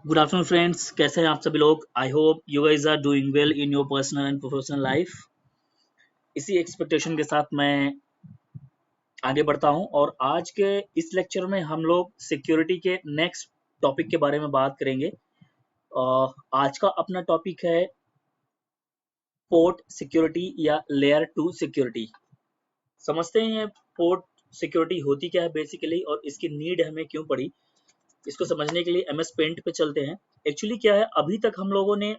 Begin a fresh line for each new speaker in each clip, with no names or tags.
Good afternoon friends, कैसे हैं आप सभी लोग। I hope you guys are doing well in your personal and professional life. इसी एक्सपेक्टेशन के साथ मैं आगे बढ़ता हूं और आज के इस लेक्चर में हम लोग सिक्योरिटी के नेक्स्ट टॉपिक के बारे में बात करेंगे। आज का अपना टॉपिक है पोर्ट सिक्योरिटी या लेयर 2 सिक्योरिटी। समझते हैं पोर्ट सिक्योरिटी होती क्या है बेसिकली और इसकी नीड हमें क्यों पड़ी। इसको समझने के लिए एमएस पेंट पे चलते हैं। एक्चुअली क्या है, अभी तक हम लोगों ने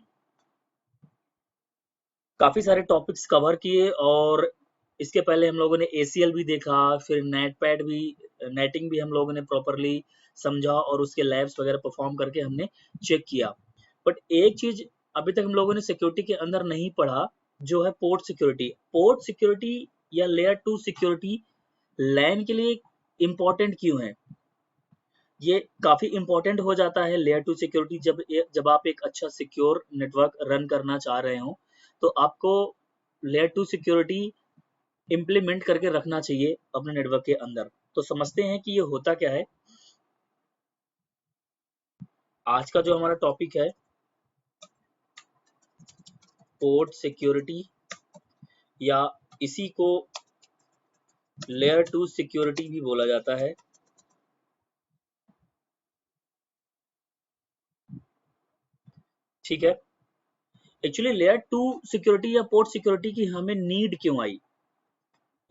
काफी सारे टॉपिक्स कवर किए और इसके पहले हम लोगों ने एसीएल भी देखा, फिर नेटपैड भी, नेटिंग भी हम लोगों ने प्रॉपरली समझा और उसके लैब्स वगैरह परफॉर्म करके हमने चेक किया। बट एक चीज अभी तक हम लोगों ने सिक्योरिटी के अंदर नहीं पढ़ा, जो है पोर्ट सिक्योरिटी। पोर्ट सिक्योरिटी या लेयर 2 सिक्योरिटी लैन के लिए इम्पोर्टेंट क्यों है। ये काफी इंपॉर्टेंट हो जाता है लेयर 2 सिक्योरिटी जब आप एक अच्छा सिक्योर नेटवर्क रन करना चाह रहे हो, तो आपको लेयर 2 सिक्योरिटी इम्प्लीमेंट करके रखना चाहिए अपने नेटवर्क के अंदर। तो समझते हैं कि ये होता क्या है। आज का जो हमारा टॉपिक है पोर्ट सिक्योरिटी या इसी को लेयर 2 सिक्योरिटी भी बोला जाता है। ठीक है, एक्चुअली लेयर 2 सिक्योरिटी या पोर्ट सिक्योरिटी की हमें नीड क्यों आई,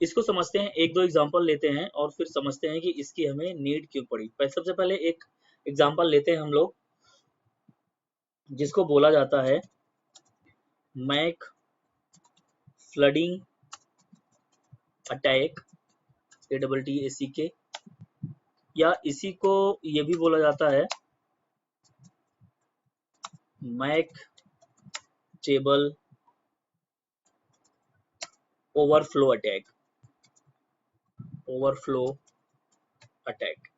इसको समझते हैं। एक दो एग्जांपल लेते हैं और फिर समझते हैं कि इसकी हमें नीड क्यों पड़ी। सबसे पहले एक एग्जांपल लेते हैं हम लोग, जिसको बोला जाता है मैक फ्लडिंग अटैक, ATTACK, या इसी को ये भी बोला जाता है MAC table overflow attack, overflow attack.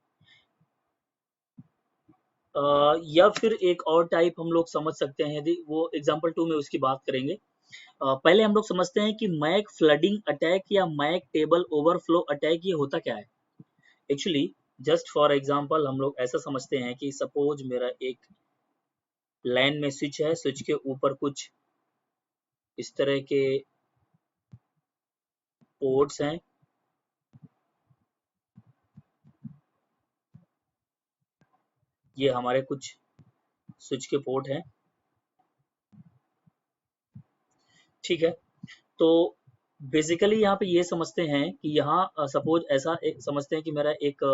या फिर एक और टाइप हम लोग समझ सकते हैं, यदि वो एग्जांपल 2 में उसकी बात करेंगे। पहले हम लोग समझते हैं कि मैक फ्लडिंग अटैक या मैक टेबल ओवरफ्लो अटैक ये होता क्या है। एक्चुअली जस्ट फॉर एग्जांपल हम लोग ऐसा समझते हैं कि सपोज मेरा एक लाइन में स्विच है, स्विच के ऊपर कुछ इस तरह के पोर्ट्स हैं। ये हमारे कुछ स्विच के पोर्ट हैं, ठीक है। तो बेसिकली यहाँ पे ये समझते हैं कि यहाँ सपोज ऐसा एक समझते हैं कि मेरा एक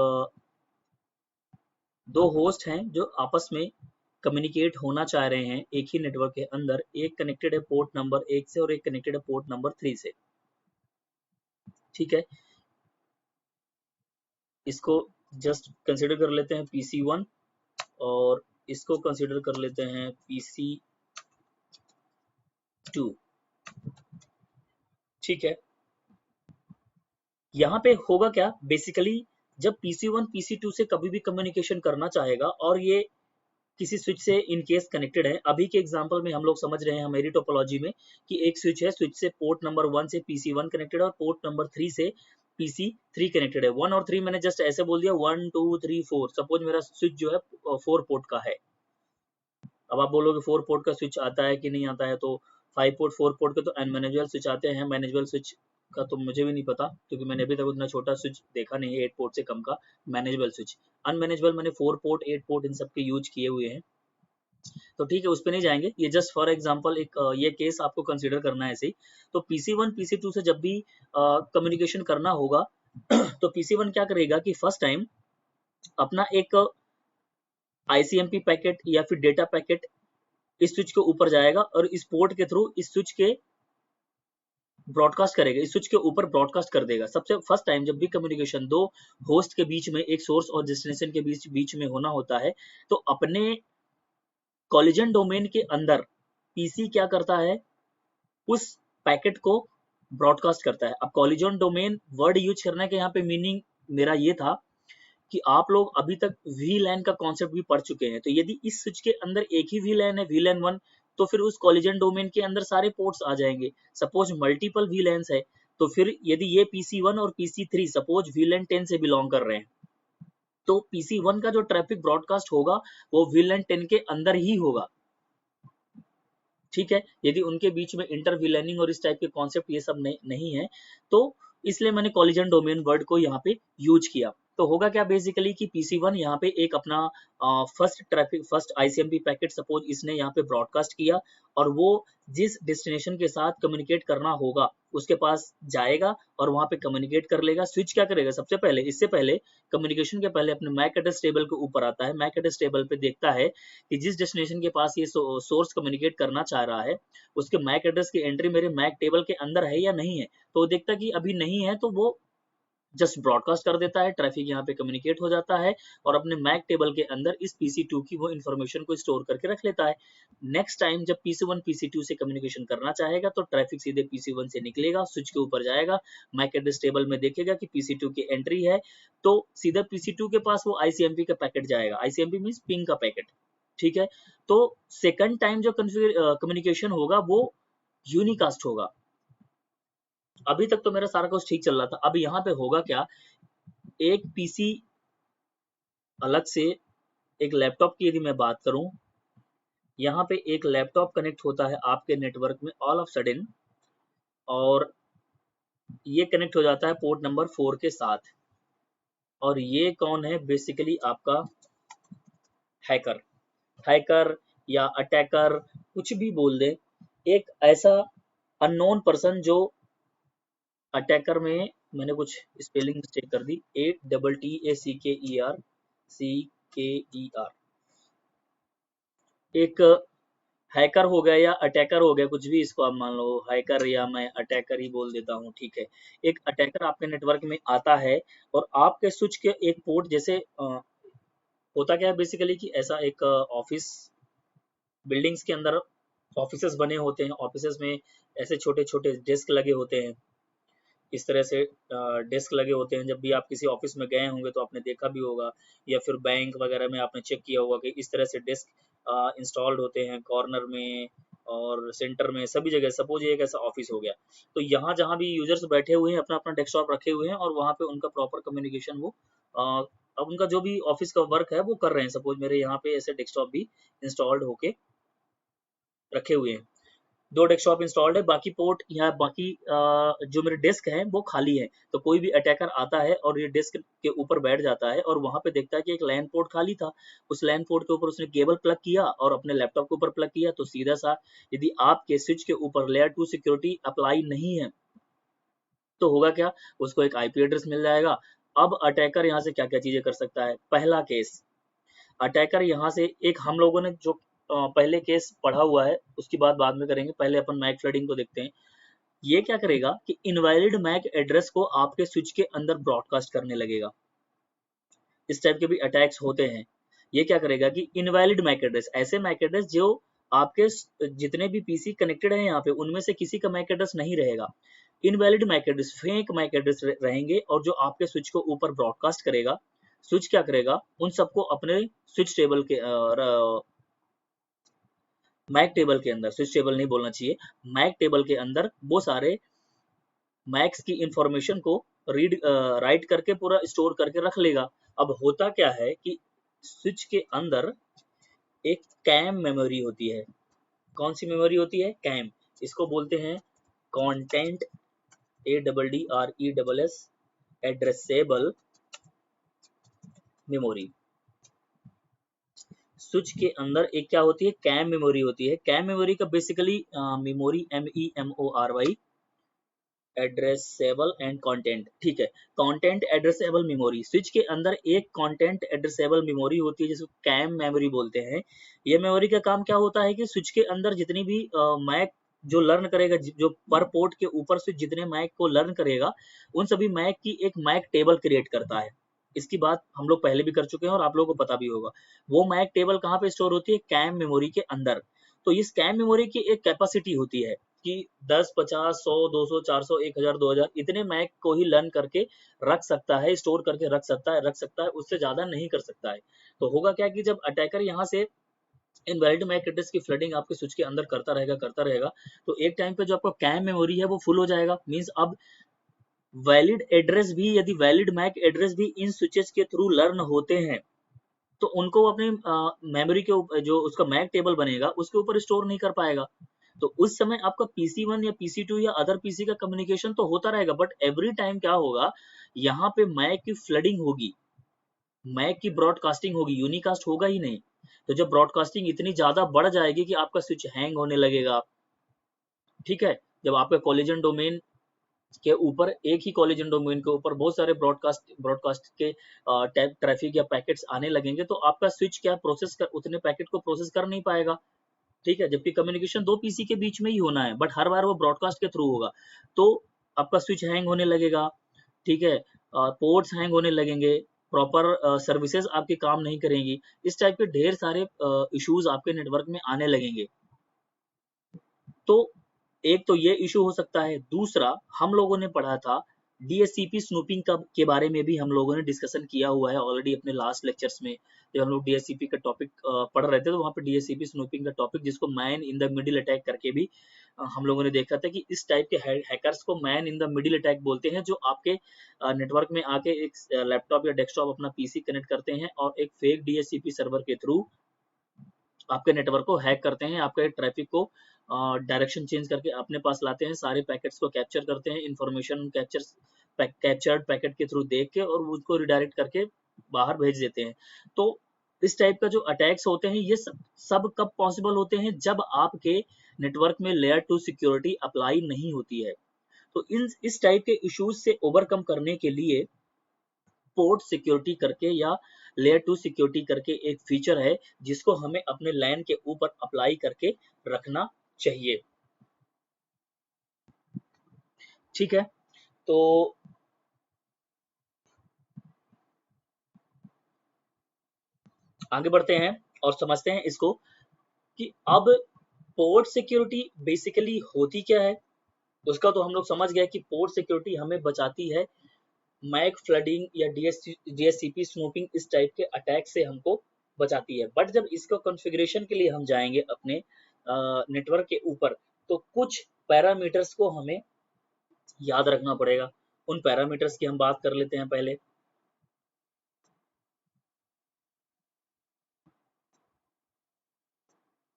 दो होस्ट हैं जो आपस में कम्युनिकेट होना चाह रहे हैं एक ही नेटवर्क के अंदर। एक कनेक्टेड है पोर्ट नंबर 1 से और एक कनेक्टेड है पोर्ट नंबर 3 से, ठीक है। इसको जस्ट कंसिडर कर लेते हैं PC1 और इसको कंसिडर कर लेते हैं PC2, ठीक है। यहाँ पे होगा क्या बेसिकली, जब PC1 PC2 से कभी भी कम्युनिकेशन करना चाहेगा और ये किसी स्विच से इन केस कनेक्टेड है। अभी के एग्जांपल में हम लोग समझ रहे हैं हमारी टोपोलॉजी में कि एक स्विच है, स्विच से पोर्ट नंबर 1 से PC1 कनेक्टेड है और पोर्ट नंबर 3 से PC3 कनेक्टेड है। 1 और 3 मैंने जस्ट ऐसे बोल दिया, 1 2 3 4। सपोज मेरा स्विच जो है 4 पोर्ट का है। अब आप बोलोगे 4 पोर्ट का स्विच आता है कि नहीं आता है, तो 5 पोर्ट 4 पोर्ट के तो अनमैनेजेबल स्विच आते हैं। मैनेजेबल स्विच का तो मुझे भी नहीं पता, क्योंकि मैंने अभी तक उतना छोटा स्विच देखा नहीं है 8 पोर्ट से कम का मैनेजेबल स्विच। अनमैनेजेबल मैंने 4 पोर्ट 8 पोर्ट इन सब के यूज किए हुए हैं, तो ठीक है, उस पर नहीं जाएंगे। ये जस्ट फॉर एग्जांपल एक ये केस आपको कंसीडर करना है ऐसे ही। तो PC1 PC2 से जब भी कम्युनिकेशन करना होगा तो PC1 क्या करेगा कि फर्स्ट टाइम अपना एक ICMP पैकेट या फिर डेटा पैकेट इस स्विच के ऊपर जाएगा और इस पोर्ट के थ्रू इस स्विच के ब्रॉडकास्ट करेगा, इस स्विच के ऊपर ब्रॉडकास्ट कर देगा। सबसे फर्स्ट टाइम जब भी कम्युनिकेशन दो होस्ट के बीच में, एक सोर्स और डेस्टिनेशन के बीच में होना होता है, तो अपने कॉलिजन डोमेन के अंदर पीसी क्या करता है, उस पैकेट को ब्रॉडकास्ट करता है। अब कॉलिजन डोमेन वर्ड यूज करने के यहाँ पे मीनिंग मेरा ये था कि आप लोग अभी तक VLAN का कॉन्सेप्ट भी पढ़ चुके हैं। तो यदि इस स्विच के अंदर एक ही VLAN है, VLAN 1, तो फिर उस कॉलिजन डोमेन के अंदर सारे पोर्ट्स आ जाएंगे। सपोज मल्टीपल VLANs है, तो फिर यदि ये PC1 और PC3 सपोज VLAN 10 से बिलोंग कर रहे हैं, तो PC1 का जो ट्रैफिक ब्रॉडकास्ट होगा वो VLAN 10 के अंदर ही होगा, ठीक है। यदि उनके बीच में इंटरविलेनिंग और इस टाइप के कॉन्सेप्ट ये सब नहीं है, तो इसलिए मैंने कॉलिजन डोमेन वर्ड को यहाँ पे यूज किया। तो होगा क्या बेसिकली कि PC1 यहाँ पे एक अपना फर्स्ट ICMP पैकेट सपोज इसने यहाँ पे ब्रॉडकास्ट किया, और वो जिस डेस्टिनेशन के साथ कम्युनिकेट करना होगा उसके पास जाएगा और वहां पे कम्युनिकेट कर लेगा। स्विच क्या करेगा, सबसे पहले इससे पहले कम्युनिकेशन के पहले अपने मैक एड्रेस टेबल के ऊपर आता है, मैक एड्रेस टेबल पे देखता है कि जिस डेस्टिनेशन के पास ये सोर्स कम्युनिकेट करना चाह रहा है उसके मैक एड्रेस की एंट्री मेरे मैक टेबल के अंदर है या नहीं है। तो वो देखता कि अभी नहीं है, तो वो जस्ट ब्रॉडकास्ट कर देता है, ट्रैफिक यहाँ पे कम्युनिकेट हो जाता है और अपने मैक टेबल के अंदर इस PC2 की वो इन्फॉर्मेशन को स्टोर करके रख लेता है। नेक्स्ट टाइम जब PC1 PC2 से कम्युनिकेशन करना चाहेगा तो ट्रैफिक सीधे PC1 से निकलेगा, स्विच के ऊपर जाएगा, मैक एड्रेस टेबल में देखेगा कि PC2 की एंट्री है, तो सीधा PC2 के पास वो ICMP का पैकेट जाएगा। ICMP मीन्स पिंग का पैकेट, ठीक है। तो सेकंड टाइम जो कम्युनिकेशन होगा वो यूनिकास्ट होगा। अभी तक तो मेरा सारा कुछ ठीक चल रहा था। अब यहाँ पे होगा क्या, एक PC अलग से, एक लैपटॉप की यदि मैं बात करूं, यहाँ पे एक लैपटॉप कनेक्ट होता है आपके नेटवर्क में ऑल ऑफ सडन, और ये कनेक्ट हो जाता है पोर्ट नंबर 4 के साथ। और ये कौन है, बेसिकली आपका हैकर, हैकर या अटैकर, कुछ भी बोल दे, एक ऐसा अननोन पर्सन जो अटैकर में मैंने कुछ स्पेलिंग मिस्टेक कर दी, ATTACKER, एक हैकर हो गया या अटैकर हो गया, कुछ भी इसको आप मान लो, हैकर या मैं अटैकर ही बोल देता हूँ, ठीक है। एक अटैकर आपके नेटवर्क में आता है और आपके स्विच के एक पोर्ट जैसे होता क्या है बेसिकली कि ऐसा एक ऑफिस बिल्डिंग्स के अंदर ऑफिसेस बने होते हैं, ऑफिसेस में ऐसे छोटे छोटे डेस्क लगे होते हैं, इस तरह से डेस्क लगे होते हैं। जब भी आप किसी ऑफिस में गए होंगे तो आपने देखा भी होगा, या फिर बैंक वगैरह में आपने चेक किया होगा कि इस तरह से डेस्क इंस्टॉल्ड होते हैं कॉर्नर में और सेंटर में, सभी जगह। सपोज ये एक ऐसा ऑफिस हो गया, तो यहाँ जहाँ भी यूजर्स बैठे हुए हैं अपना अपना डेस्कटॉप रखे हुए हैं और वहाँ पे उनका प्रॉपर कम्युनिकेशन वो अब उनका जो भी ऑफिस का वर्क है वो कर रहे हैं। सपोज मेरे यहाँ पे ऐसे डेस्कटॉप भी इंस्टॉल्ड होके रखे हुए हैं, 2 डेस्कटॉप इंस्टॉल्ड है, बाकी पोर्ट या बाकी जो मेरे डेस्क है वो खाली है। तो कोई भी अटैकर आता है और ये डेस्क के ऊपर बैठ जाता है और वहां पे देखता है कि एक लैन पोर्ट खाली था, उस लैन पोर्ट के ऊपर उसने केबल प्लग किया और अपने लैपटॉप के ऊपर प्लग किया, तो सीधा सा यदि आपके स्विच के ऊपर लेयर 2 सिक्योरिटी अप्लाई नहीं है तो होगा क्या, उसको एक IP एड्रेस मिल जाएगा। अब अटैकर यहाँ से क्या क्या चीजें कर सकता है। पहला केस, अटैकर यहाँ से एक हम लोगों ने जो पहले केस पढ़ा हुआ है उसकी बात बाद में करेंगे, पहले अपन मैक फ्लडिंग को देखते हैं। ये क्या करेगा कि इनवैलिड मैक एड्रेस को आपके स्विच के अंदर ब्रॉडकास्ट करने लगेगा। इस टाइप के भी अटैक्स होते हैं। ये क्या करेगा कि इनवैलिड मैक एड्रेस, ऐसे मैक एड्रेस जो आपके जितने भी PC कनेक्टेड है यहाँ पे उनमें से किसी का मैक एड्रेस नहीं रहेगा, invalid MAC address, fake MAC address रहेंगे, और जो आपके स्विच को ऊपर ब्रॉडकास्ट करेगा, स्विच क्या करेगा उन सबको अपने स्विच टेबल के मैक टेबल के अंदर, स्विच टेबल नहीं बोलना चाहिए, मैक टेबल के अंदर वो सारे मैक्स की इंफॉर्मेशन को राइट करके पूरा स्टोर करके रख लेगा। अब होता क्या है कि स्विच के अंदर एक कैम मेमोरी होती है। कौन सी मेमोरी होती है, कैम, इसको बोलते हैं content, ADDRESS addressable memory. Switch के अंदर एक क्या होती है, कैम मेमोरी होती है। कैम मेमोरी का basically memory MEMORY, addressable and content, ठीक है। कंटेंट एड्रेसेबल मेमोरी, स्विच के अंदर एक कंटेंट एड्रेसेबल मेमोरी होती है जिसको कैम मेमोरी बोलते हैं। ये मेमोरी का काम क्या होता है कि स्विच के अंदर जितनी भी मैक जो लर्न करेगा, जो पर पोर्ट के ऊपर से जितने मैक को लर्न करेगा उन सभी मैक की एक मैक टेबल क्रिएट करता है। इसकी बात हम लोग पहले भी कर चुके हैं और आप लोगों को पता भी होगा। वो मैक टेबल कहाँ पे स्टोर होती है, कैम मेमोरी के अंदर। तो इस कैम मेमोरी की एक कैपेसिटी होती है कि 10, 50, 100, 200, 400, 1000, 2000 इतने मैक को ही लर्न करके रख सकता है, स्टोर करके रख सकता है, उससे ज्यादा नहीं कर सकता है। तो होगा क्या कि जब अटैकर यहाँ से इनवैलिड मैक एड्रेस की फ्लडिंग आपके स्विच के अंदर करता रहेगा, तो एक टाइम पे जो आपका कैम मेमोरी है वो फुल हो जाएगा। मींस अब वैलिड एड्रेस भी, यदि वैलिड मैक एड्रेस भी इन स्विचेस के थ्रू लर्न होते हैं तो उनको अपने मेमोरी के ऊपर जो उसका मैक टेबल बनेगा उसके ऊपर स्टोर नहीं कर पाएगा। तो उस समय आपका PC1 या PC2 या अदर पीसी का कम्युनिकेशन तो होता रहेगा, बट एवरी टाइम क्या होगा, यहाँ पे मैक की फ्लडिंग होगी, मैक की ब्रॉडकास्टिंग होगी, यूनिकास्ट होगा ही नहीं। तो जब ब्रॉडकास्टिंग इतनी ज्यादा बढ़ जाएगी कि आपका स्विच हैंग होने लगेगा, ठीक है। जब आपका कोलिजन डोमेन के ऊपर, एक ही कोलिजन डोमेन के ऊपर बहुत सारे ब्रॉडकास्ट ब्रॉडकास्ट के ट्रैफिक या पैकेट्स आने लगेंगे तो आपका स्विच क्या प्रोसेस कर, उतने पैकेट को प्रोसेस कर नहीं पाएगा, ठीक है। जबकि कम्युनिकेशन दो पीसी के बीच में ही होना है, बट हर बार वो ब्रॉडकास्ट के थ्रू होगा, तो आपका स्विच हैंग होने लगेगा, ठीक है। पोर्ट्स हैंग होने लगेंगे, प्रॉपर सर्विसेज आपके काम नहीं करेंगी, इस टाइप के ढेर सारे इश्यूज आपके नेटवर्क में आने लगेंगे। तो एक तो ये इशू हो सकता है। दूसरा, हम लोगों ने पढ़ा था डीएससीपी स्नूपिंग का के बारे में भी हम लोगों ने डिस्कशन किया हुआ है ऑलरेडी अपने लास्ट लेक्चर्स में। जब हम लोग डीएससीपी का टॉपिक पढ़ रहे थे तो वहाँ पे डीएससीपी स्नूपिंग का टॉपिक, जिसको man in the middle attack करके भी हम लोगों ने देखा था कि इस टाइप के हैकर्स को man in the middle attack बोलते हैं, जो आपके नेटवर्क में आके एक लैपटॉप या डेस्कटॉप अपना पीसी कनेक्ट करते हैं और एक फेक डीएससीपी सर्वर के थ्रू आपके नेटवर्क को हैक करते हैं, आपके ट्रैफिक को डायरेक्शन चेंज करके अपने पास लाते हैं, सारे पैकेट्स को कैप्चर करते हैं, इंफॉर्मेशन कैप्चर्ड पैकेट के थ्रू देख के और उसको रिडायरेक्ट करके बाहर भेज देते हैं। तो इस टाइप का जो अटैक्स होते हैं ये सब कब पॉसिबल होते हैं, जब आपके नेटवर्क में लेयर 2 सिक्योरिटी अप्लाई नहीं होती है। तो इस टाइप के इश्यूज से ओवरकम करने के लिए पोर्ट सिक्योरिटी करके या लेयर 2 सिक्योरिटी करके एक फीचर है जिसको हमें अपने लैन के ऊपर अप्लाई करके रखना चाहिए, ठीक है। तो आगे बढ़ते हैं और समझते हैं इसको कि अब पोर्ट सिक्योरिटी बेसिकली होती क्या है। उसका तो हम लोग समझ गए कि पोर्ट सिक्योरिटी हमें बचाती है मैक फ्लडिंग या डीएससीपी स्नूपिंग, इस टाइप के अटैक से हमको बचाती है। बट जब इसको कॉन्फ़िगरेशन के लिए हम जाएंगे अपने नेटवर्क के ऊपर तो कुछ पैरामीटर्स को हमें याद रखना पड़ेगा। उन पैरामीटर्स की हम बात कर लेते हैं पहले।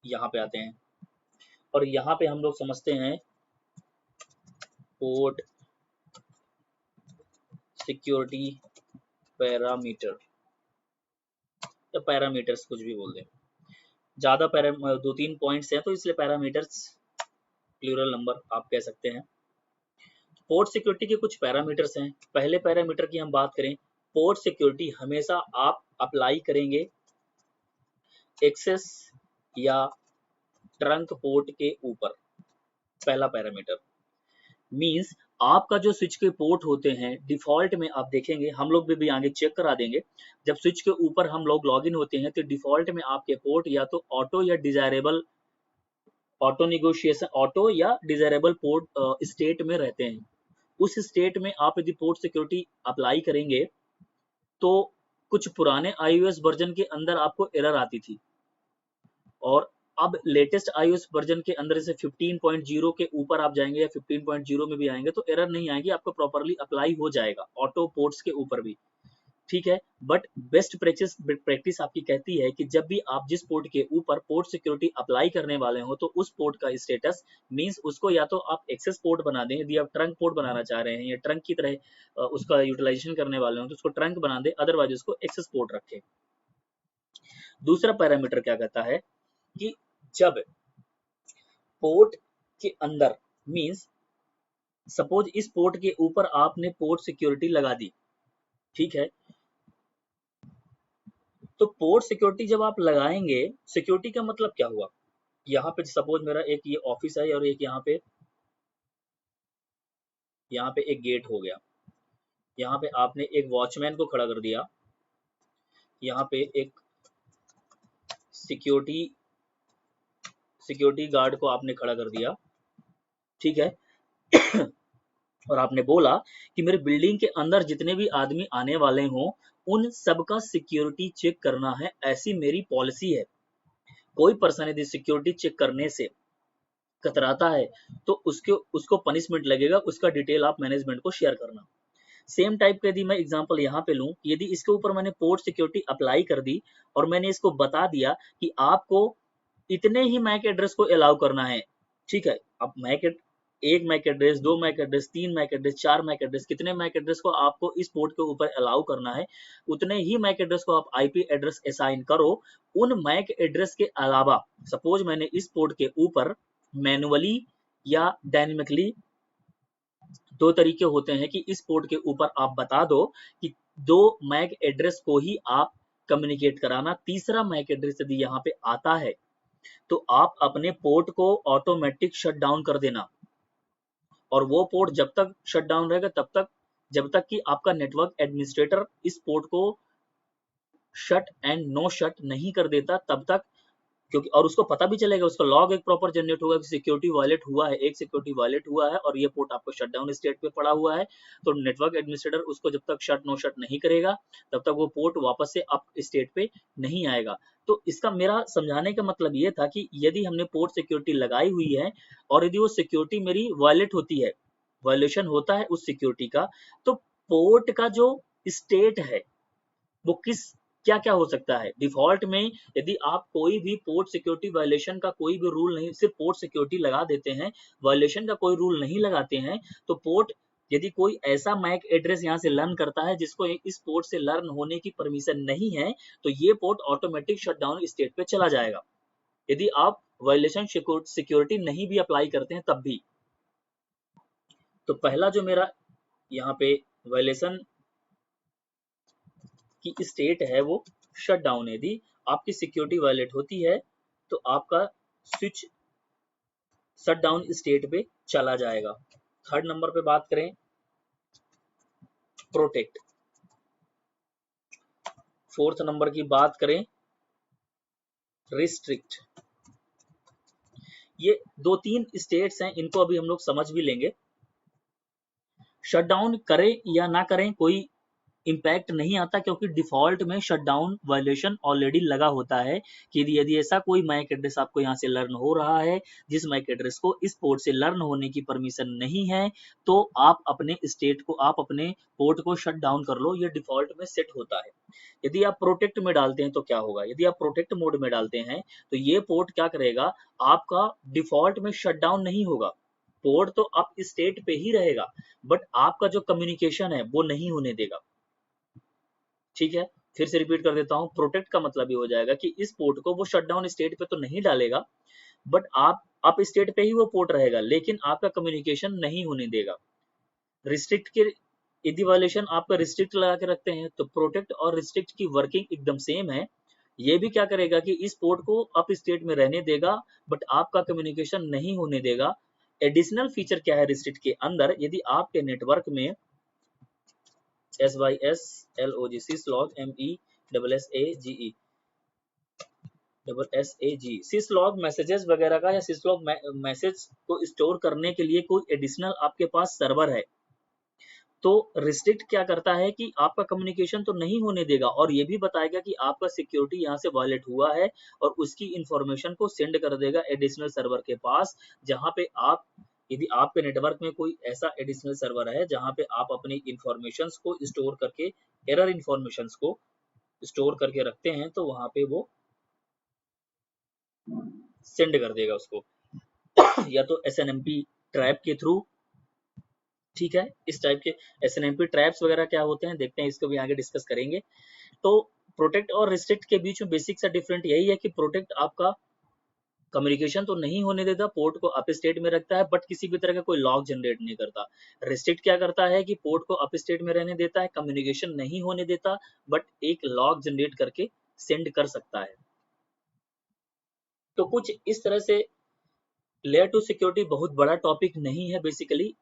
यहाँ पे आते हैं और यहाँ पे हम लोग समझते हैं पोर्ट सिक्योरिटी पैरामीटर या पैरामीटर्स, कुछ भी बोल दें, ज्यादा दो तीन पॉइंट्स हैं तो इसलिए पैरामीटर्स प्लूरल नंबर आप कह सकते हैं। पोर्ट सिक्योरिटी के कुछ पैरामीटर्स हैं। पहले पैरामीटर की हम बात करें, पोर्ट सिक्योरिटी हमेशा आप अप्लाई करेंगे एक्सेस या ट्रंक पोर्ट के ऊपर। पहला पैरामीटर मींस आपका जो स्विच के पोर्ट होते हैं डिफॉल्ट में आप देखेंगे, हम लोग भी आगे चेक करा देंगे, जब स्विच के ऊपर हम लोग लॉगिन होते हैं तो डिफॉल्ट में आपके पोर्ट या तो ऑटो या डिजायरेबल ऑटो निगोशिएशन ऑटो या डिजायरेबल पोर्ट स्टेट में रहते हैं। उस स्टेट में आप यदि पोर्ट सिक्योरिटी अप्लाई करेंगे तो कुछ पुराने iOS वर्जन के अंदर आपको एरर आती थी और अब लेटेस्ट iOS वर्जन के अंदर से 15.0 के ऊपर आप जाएंगे या 15.0 में भी आएंगे तो एरर नहीं आएगी, आपको प्रॉपरली अप्लाई हो जाएगा ऑटो पोर्ट्स के ऊपर भी, ठीक है। बट बेस्ट प्रैक्टिस आपकी कहती है कि जब भी आप जिस पोर्ट के ऊपर पोर्ट सिक्योरिटी अप्लाई करने वाले हो तो उस पोर्ट का स्टेटस मींस उसको या तो आप एक्सेस पोर्ट बना दें, यदि आप ट्रंक पोर्ट बनाना चाह रहे हैं या ट्रंक की तरह उसका यूटिलाइजेशन करने वाले हो तो उसको ट्रंक बना दें, अदरवाइज उसको एक्सेस पोर्ट रखें। दूसरा पैरामीटर क्या कहता है कि जब पोर्ट के अंदर मींस सपोज इस पोर्ट के ऊपर आपने पोर्ट सिक्योरिटी लगा दी, ठीक है। तो पोर्ट सिक्योरिटी जब आप लगाएंगे, सिक्योरिटी का मतलब क्या हुआ, यहाँ पे सपोज मेरा एक ये ऑफिस है और एक यहाँ पे एक गेट हो गया, यहाँ पे आपने एक वॉचमैन को खड़ा कर दिया, यहाँ पे एक सिक्योरिटी गार्ड को आपने खड़ा कर दिया, ठीक है। और आपने बोला कि मेरे बिल्डिंग के अंदर जितने भी आदमी आने वाले हों उन सबका सिक्योरिटी चेक करना है, ऐसी मेरी पॉलिसी है। कोई पर्सन यदि सिक्योरिटी चेक करने से कतराता है तो उसको पनिशमेंट लगेगा, उसका डिटेल आप मैनेजमेंट को शेयर करना। सेम टाइप का यदि मैं एग्जांपल यहाँ पे लूँ, यदि इसके ऊपर मैंने पोर्ट सिक्योरिटी अप्लाई कर दी और मैंने इसको बता दिया कि आपको इतने ही मैक एड्रेस को अलाउ करना है, ठीक है। अब एक MAC address, 2 MAC address, 3 MAC address, 4 MAC address, कितने मैक एड्रेस को आपको इस पोर्ट के ऊपर अलाउ करना है, उतने ही मैक एड्रेस को आप आईपी एड्रेस असाइन करो। उन मैक एड्रेस के अलावा सपोज मैंने इस पोर्ट के ऊपर मैनुअली या डायनेमिकली, दो तरीके होते हैं कि इस पोर्ट के ऊपर आप बता दो कि 2 मैक एड्रेस को ही आप कम्युनिकेट कराना। तीसरा मैक एड्रेस यदि यहाँ पे आता है तो आप अपने पोर्ट को ऑटोमेटिक शट डाउन कर देना, और वो पोर्ट जब तक शट डाउन रहेगा तब तक, जब तक कि आपका नेटवर्क एडमिनिस्ट्रेटर इस पोर्ट को शट एंड नो शट नहीं कर देता तब तक, क्योंकि और उसको पता भी चलेगा, उसका लॉग एक प्रॉपर जनरेट होगा कि सिक्योरिटी वायलेट हुआ है, एक सिक्योरिटी वायलेट हुआ है और ये पोर्ट आपको शटडाउन स्टेट पे पड़ा हुआ है। तो नेटवर्क एडमिनिस्ट्रेटर उसको जब तक शट नो शट नहीं करेगा तब तक वो पोर्ट वापस से अप स्टेट पे नहीं आएगा। तो इसका मेरा समझाने का मतलब ये था कि यदि हमने पोर्ट सिक्योरिटी लगाई हुई है और यदि वो सिक्योरिटी मेरी वायलेट होती है, वायलेशन होता है उस सिक्योरिटी का, तो पोर्ट का जो स्टेट है वो क्या क्या हो सकता है। डिफॉल्ट में यदि आप कोई भी पोर्ट सिक्योरिटी वायलेशन का कोई भी रूल नहीं, सिर्फ पोर्ट सिक्योरिटी लगा देते हैं, वायलेशन का कोई रूल नहीं लगाते हैं, तो पोर्ट यदि कोई ऐसा मैक एड्रेस यहाँ से लर्न करता है जिसको इस पोर्ट से लर्न होने की परमिशन नहीं है, तो ये पोर्ट ऑटोमेटिक शटडाउन स्टेट पे चला जाएगा, यदि आप वायलेशन सिक्योरिटी नहीं भी अप्लाई करते हैं तब भी। तो पहला जो मेरा यहाँ पे वायलेशन की स्टेट है वो शट डाउन। यदि आपकी सिक्योरिटी वायलेट होती है तो आपका स्विच शट डाउन स्टेट पे चला जाएगा। थर्ड नंबर पे बात करें प्रोटेक्ट। फोर्थ नंबर की बात करें रिस्ट्रिक्ट। ये 2-3 स्टेट्स हैं, इनको अभी हम लोग समझ भी लेंगे। शट डाउन करें या ना करें कोई इम्पैक्ट नहीं आता, क्योंकि डिफॉल्ट में शटडाउन वायलेशन ऑलरेडी लगा होता है कि यदि ऐसा कोई मैक एड्रेस आपको यहाँ से लर्न हो रहा है जिस मैक एड्रेस को इस पोर्ट से लर्न होने की परमिशन नहीं है, तो आप अपने स्टेट को, आप अपने पोर्ट को शट डाउन कर लो, ये डिफॉल्ट में सेट होता है। यदि आप प्रोटेक्ट में डालते हैं तो क्या होगा, यदि आप प्रोटेक्ट मोड में डालते हैं तो ये पोर्ट क्या करेगा, आपका डिफॉल्ट में शट डाउन नहीं होगा, पोर्ट तो आप स्टेट पे ही रहेगा, बट आपका जो कम्युनिकेशन है वो नहीं होने देगा। ठीक है, फिर से रिपीट कर देता हूं, प्रोटेक्ट का मतलब ये हो जाएगा कि इस पोर्ट को वो शटडाउन स्टेट पे तो नहीं डालेगा, बट आप स्टेट पे ही वो पोर्ट रहेगा, लेकिन आपका कम्युनिकेशन नहीं होने देगा। रिस्ट्रिक्ट के यदि वायलेशन आपका रिस्ट्रिक्ट लगा के रखते हैं तो प्रोटेक्ट और रिस्ट्रिक्ट की वर्किंग एकदम सेम है। ये भी क्या करेगा कि इस पोर्ट को अप स्टेट में रहने देगा, बट आपका कम्युनिकेशन नहीं होने देगा। एडिशनल फीचर क्या है रिस्ट्रिक्ट के अंदर, यदि आपके नेटवर्क में SYSLOG syslog MESSAGE syslog messages वगैरह का या syslog मैसेज को स्टोर करने के लिए कोई एडिशनल आपके पास सर्वर है, तो रिस्ट्रिक्ट क्या करता है कि आपका कम्युनिकेशन तो नहीं होने देगा और ये भी बताएगा कि आपका सिक्योरिटी यहाँ से वायलेट हुआ है और उसकी इंफॉर्मेशन को सेंड कर देगा एडिशनल सर्वर के पास, जहाँ पे आप, यदि आपके नेटवर्क में कोई ऐसा एडिशनल सर्वर है जहाँ पे आप अपनी इंफॉर्मेशंस को स्टोर करके, एरर इंफॉर्मेशंस को स्टोर करके रखते हैं, तो वहां पे वो सेंड कर देगा उसको या तो SNMP ट्रैप के थ्रू। ठीक है, इस टाइप के SNMP ट्रैप्स वगैरह क्या होते हैं देखते हैं, इसको भी आगे डिस्कस करेंगे। तो प्रोटेक्ट और रिस्ट्रिक्ट के बीच में बेसिक सा डिफरेंट यही है कि प्रोटेक्ट आपका कम्युनिकेशन तो नहीं होने देता, पोर्ट को अप स्टेट में रखता है, बट किसी भी तरह का कोई लॉग जनरेट नहीं करता। रिस्ट्रिक्ट क्या करता है कि पोर्ट को अप स्टेट में रहने देता है, कम्युनिकेशन नहीं होने देता, बट एक लॉग जनरेट करके सेंड कर सकता है। तो कुछ इस तरह से लेयर 2 सिक्योरिटी बहुत बड़ा टॉपिक नहीं है, बेसिकली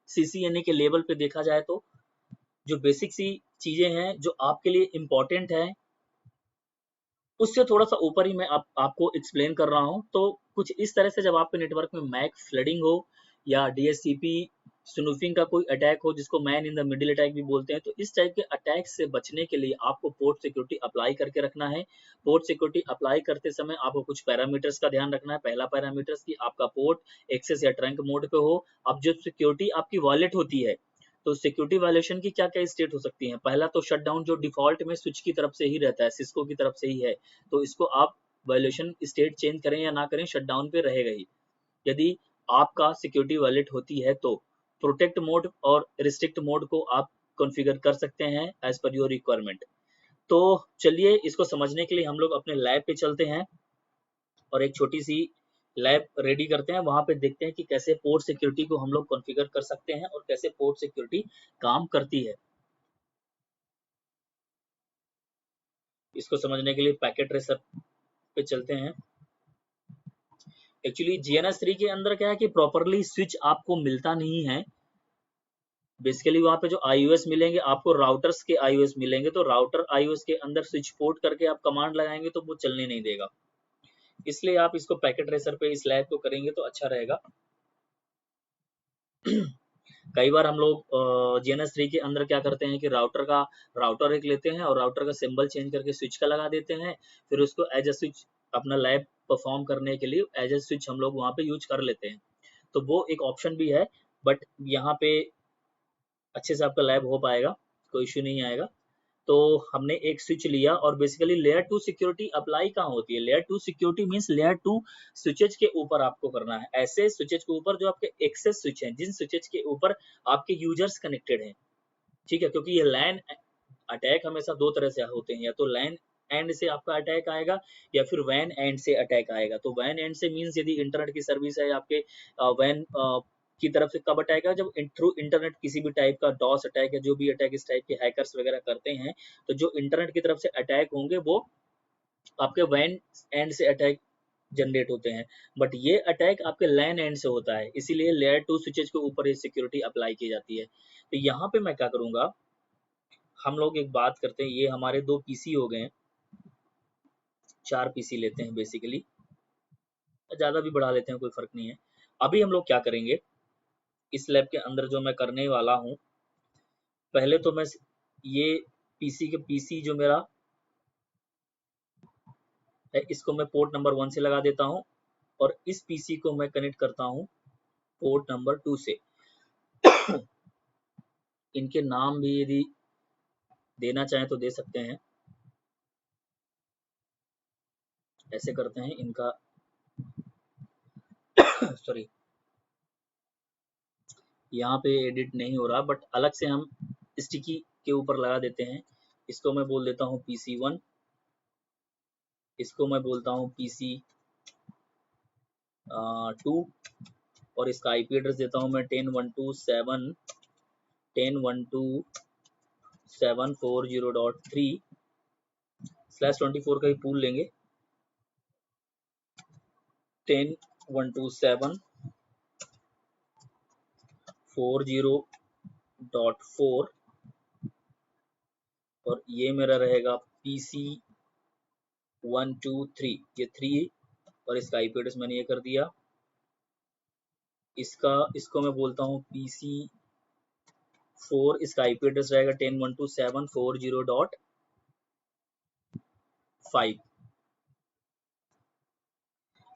CCNA के लेवल पे देखा जाए तो जो बेसिक सी चीजें हैं जो आपके लिए इम्पोर्टेंट है, उससे थोड़ा सा ऊपर ही मैं आपको एक्सप्लेन कर रहा हूं। तो कुछ इस तरह से जब आपके नेटवर्क में मैक फ्लडिंग हो या DHCP स्नूफिंग का कोई अटैक हो, जिसको man in the middle attack भी बोलते हैं। तो इस टाइप के अटैक से बचने के लिए आपको पोर्ट सिक्योरिटी अप्लाई करके रखना है। पोर्ट सिक्योरिटी अप्लाई करते समय आपको कुछ पैरामीटर्स का ध्यान रखना है। पहला पैरामीटर्स कि आपका पोर्ट एक्सेस या ट्रंक मोड पे हो। अब जो सिक्योरिटी आपकी वॉलेट होती है, तो सिक्योरिटी वायलेशन की क्या क्या स्टेट हो सकती है। पहला तो शटडाउन, जो डिफॉल्ट में स्विच की तरफ से ही रहता है, सिस्को की तरफ से ही है, तो इसको आप वायलेशन स्टेट चेंज करें या ना करें, शटडाउन पे रहेगा ही। यदि आपका सिक्योरिटी वॉलेट होती है तो प्रोटेक्ट मोड और रिस्ट्रिक्ट मोड को आप कॉन्फ़िगर कर सकते हैं एज पर योर रिक्वायरमेंट। तो चलिए इसको समझने के लिए हम लोग अपने लैब पे चलते हैं और एक छोटी सी लैब रेडी करते हैं। वहां पे देखते हैं कि कैसे पोर्ट सिक्योरिटी को हम लोग कॉन्फ़िगर कर सकते हैं और कैसे पोर्ट सिक्योरिटी काम करती है। इसको समझने के लिए पैकेट ट्रेसर पे चलते हैं। एक्चुअली GNS3 के अंदर क्या है कि प्रॉपरली स्विच आपको मिलता नहीं है। बेसिकली वहाँ पे जो iOS मिलेंगे आपको, राउटर्स के iOS मिलेंगे, तो राउटर iOS के अंदर स्विच पोर्ट करके आप कमांड लगाएंगे तो वो चलने नहीं देगा। इसलिए आप इसको पैकेट ट्रेसर पे इस लैब को करेंगे तो अच्छा रहेगा। कई बार हम लोग GNS3 के अंदर क्या करते हैं कि राउटर एक लेते हैं और राउटर का सिंबल चेंज करके स्विच का लगा देते हैं, फिर उसको एज अ स्विच अपना लैब परफॉर्म करने के लिए एज अ स्विच हम लोग वहाँ पे यूज कर लेते हैं। तो वो एक ऑप्शन भी है, बट यहाँ पे अच्छे से आपका लैब हो पाएगा, कोई इश्यू नहीं आएगा। तो हमने एक स्विच लिया और बेसिकली लेयर 2 सिक्योरिटी अप्लाई कहाँ होती है। Layer 2 security means layer 2 switches के ऊपर आपको करना है, ऐसे स्विचेज के ऊपर जो आपके एक्सेस स्विच हैं, जिन स्विचेज के ऊपर आपके यूजर्स कनेक्टेड हैं। ठीक है, क्योंकि ये लैन अटैक हमेशा दो तरह से होते हैं, या तो लैन एंड से आपका अटैक आएगा या फिर वैन एंड से अटैक आएगा। तो वैन एंड से मींस यदि इंटरनेट की सर्विस है आपके वैन की तरफ से कब अटैक है, जब थ्रू इंटरनेट किसी भी टाइप का डॉस अटैक या जो भी अटैक इस टाइप के हैकर्स वगैरह करते हैं, तो जो इंटरनेट की तरफ से अटैक होंगे वो आपके वैन एंड से अटैक जनरेट होते हैं। बट ये अटैक आपके लैन एंड से होता है, इसीलिए लेयर 2 स्विचेज के ऊपर ये सिक्योरिटी अप्लाई की जाती है। तो यहाँ पे मैं क्या करूंगा, हम लोग एक बात करते हैं, ये हमारे 2 पीसी हो गए हैं, 4 पीसी लेते हैं बेसिकली, ज्यादा भी बढ़ा लेते हैं, कोई फर्क नहीं है। अभी हम लोग क्या करेंगे इस लैब के अंदर, जो मैं करने वाला हूँ, पहले तो मैं ये पीसी जो मेरा है, इसको मैं पोर्ट नंबर 1 से लगा देता हूँ और इस पीसी को मैं कनेक्ट करता हूँ पोर्ट नंबर 2 से। इनके नाम भी यदि देना चाहें तो दे सकते हैं। ऐसे करते हैं इनका सॉरी, यहाँ पे एडिट नहीं हो रहा, बट अलग से हम स्टिकी के ऊपर लगा देते हैं। इसको मैं बोल देता हूँ PC1, इसको मैं बोलता हूँ PC2 और इसका IP एड्रेस देता हूँ मैं 10.127.10.12740.3/24 का ही पूल लेंगे। 10.127.40.4 और ये मेरा रहेगा PC123, ये 3 और इसका IP एड्रेस मैंने ये कर दिया। इसको मैं बोलता हूँ PC4, इसका IP एड्रेस रहेगा 10.127.40.5।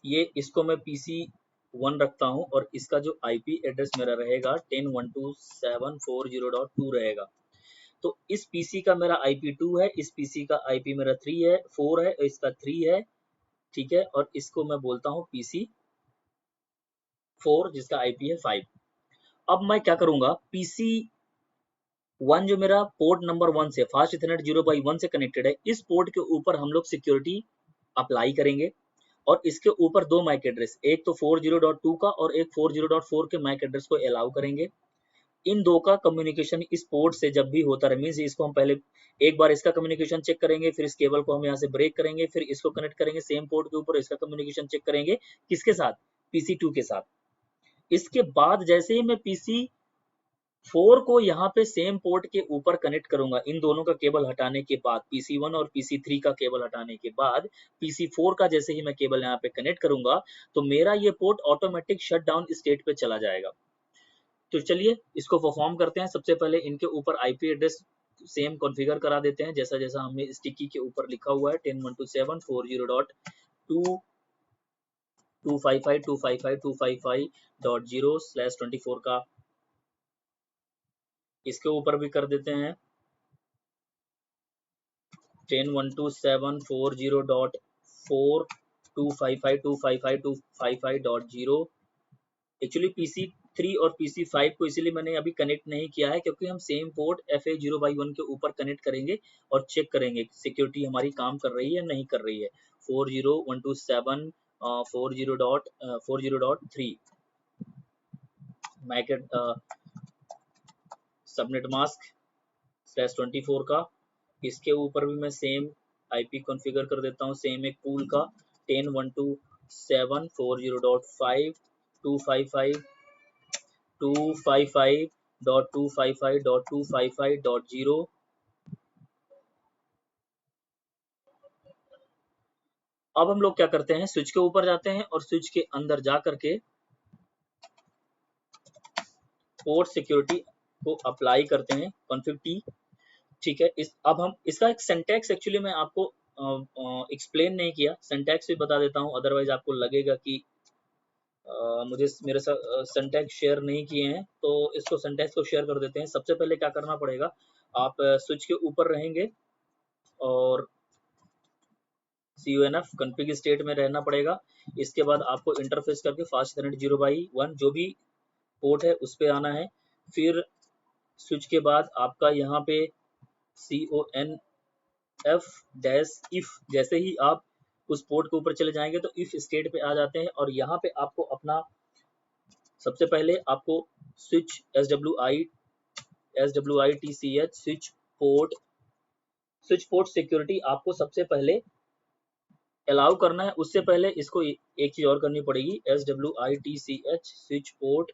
ये इसको मैं PC1 रखता हूँ और इसका जो IP एड्रेस मेरा रहेगा 10.127.40.2 रहेगा। तो इस PC का मेरा IP2 है, इस PC का IP मेरा 3 है, 4 है, इसका 3 है, ठीक है। और इसको मैं बोलता हूँ PC4 जिसका IP है 5। अब मैं क्या करूंगा, PC1 जो मेरा पोर्ट नंबर 1 से फास्ट इथरनेट 0x1 से कनेक्टेड है, इस पोर्ट के ऊपर हम लोग सिक्योरिटी अप्लाई करेंगे और इसके ऊपर 2 मैक एड्रेस, एक तो 40.2 का और एक 40.4 के मैक एड्रेस को अलाउ करेंगे। इन दो का कम्युनिकेशन इस पोर्ट से जब भी होता रहे, मींस इसको हम पहले एक बार इसका कम्युनिकेशन चेक करेंगे, फिर इस केबल को हम यहाँ से ब्रेक करेंगे, फिर इसको कनेक्ट करेंगे सेम पोर्ट के ऊपर, इसका कम्युनिकेशन चेक करेंगे किसके साथ, PC2 के साथ। इसके बाद जैसे ही मैं PC4 को यहाँ पे सेम पोर्ट के ऊपर कनेक्ट करूंगा, इन दोनों का केबल हटाने के बाद, PC1 और PC3 का केबल हटाने के बाद PC4 का जैसे ही मैं केबल यहाँ पे कनेक्ट करूंगा, तो मेरा ये पोर्ट ऑटोमेटिक शटडाउन स्टेट पे चला जाएगा। तो चलिए इसको परफॉर्म करते हैं। सबसे पहले इनके ऊपर आईपी एड्रेस सेम कॉन्फ़िगर करा देते हैं, जैसा जैसा हमने स्टिकी के ऊपर लिखा हुआ है 10.127.255.255.0/24 का इसके ऊपर भी कर देते हैं 10.127.4.255.255.255.0। एक्चुअली PC3 और PC5 को इसीलिए मैंने अभी कनेक्ट नहीं किया है, क्योंकि हम सेम पोर्ट FA0/1 के ऊपर कनेक्ट करेंगे और चेक करेंगे सिक्योरिटी हमारी काम कर रही है नहीं कर रही है। 40.127.40.3 मैक सबनेट मास्क /24 का, इसके ऊपर भी मैं सेम आईपी कॉन्फ़िगर कर देता हूँ, सेम एक पूल का 10.127.405.255.255.255.0। अब हम लोग क्या करते हैं, स्विच के ऊपर जाते हैं और स्विच के अंदर जा करके पोर्ट सिक्योरिटी को अप्लाई करते हैं कॉन्फ़िग टी। ठीक है, अब हम इसका एक सिंटैक्स एक्चुअली मैं आपको एक्सप्लेन नहीं किया, सिंटैक्स भी बता देता हूँ, अदरवाइज आपको लगेगा कि मुझे मेरे साथ सिंटैक्स शेयर नहीं किए हैं, तो इसको सिंटैक्स को शेयर कर देते हैं। सबसे पहले क्या करना पड़ेगा, आप स्विच के ऊपर रहेंगे और CUNF कॉन्फ़िग स्टेट में रहना पड़ेगा। इसके बाद आपको इंटरफेस करके फास्ट इथरनेट 0/1 जो भी पोर्ट है उस पे आना है। फिर स्विच के बाद आपका यहाँ पे CONF-if, जैसे ही आप उस पोर्ट के ऊपर चले जाएंगे तो इफ स्टेट पे आ जाते हैं और यहाँ पे आपको अपना सबसे पहले आपको switch SWITCH switch port security आपको सबसे पहले अलाउ करना है। उससे पहले इसको एक चीज और करनी पड़ेगी, SWITCH स्विच पोर्ट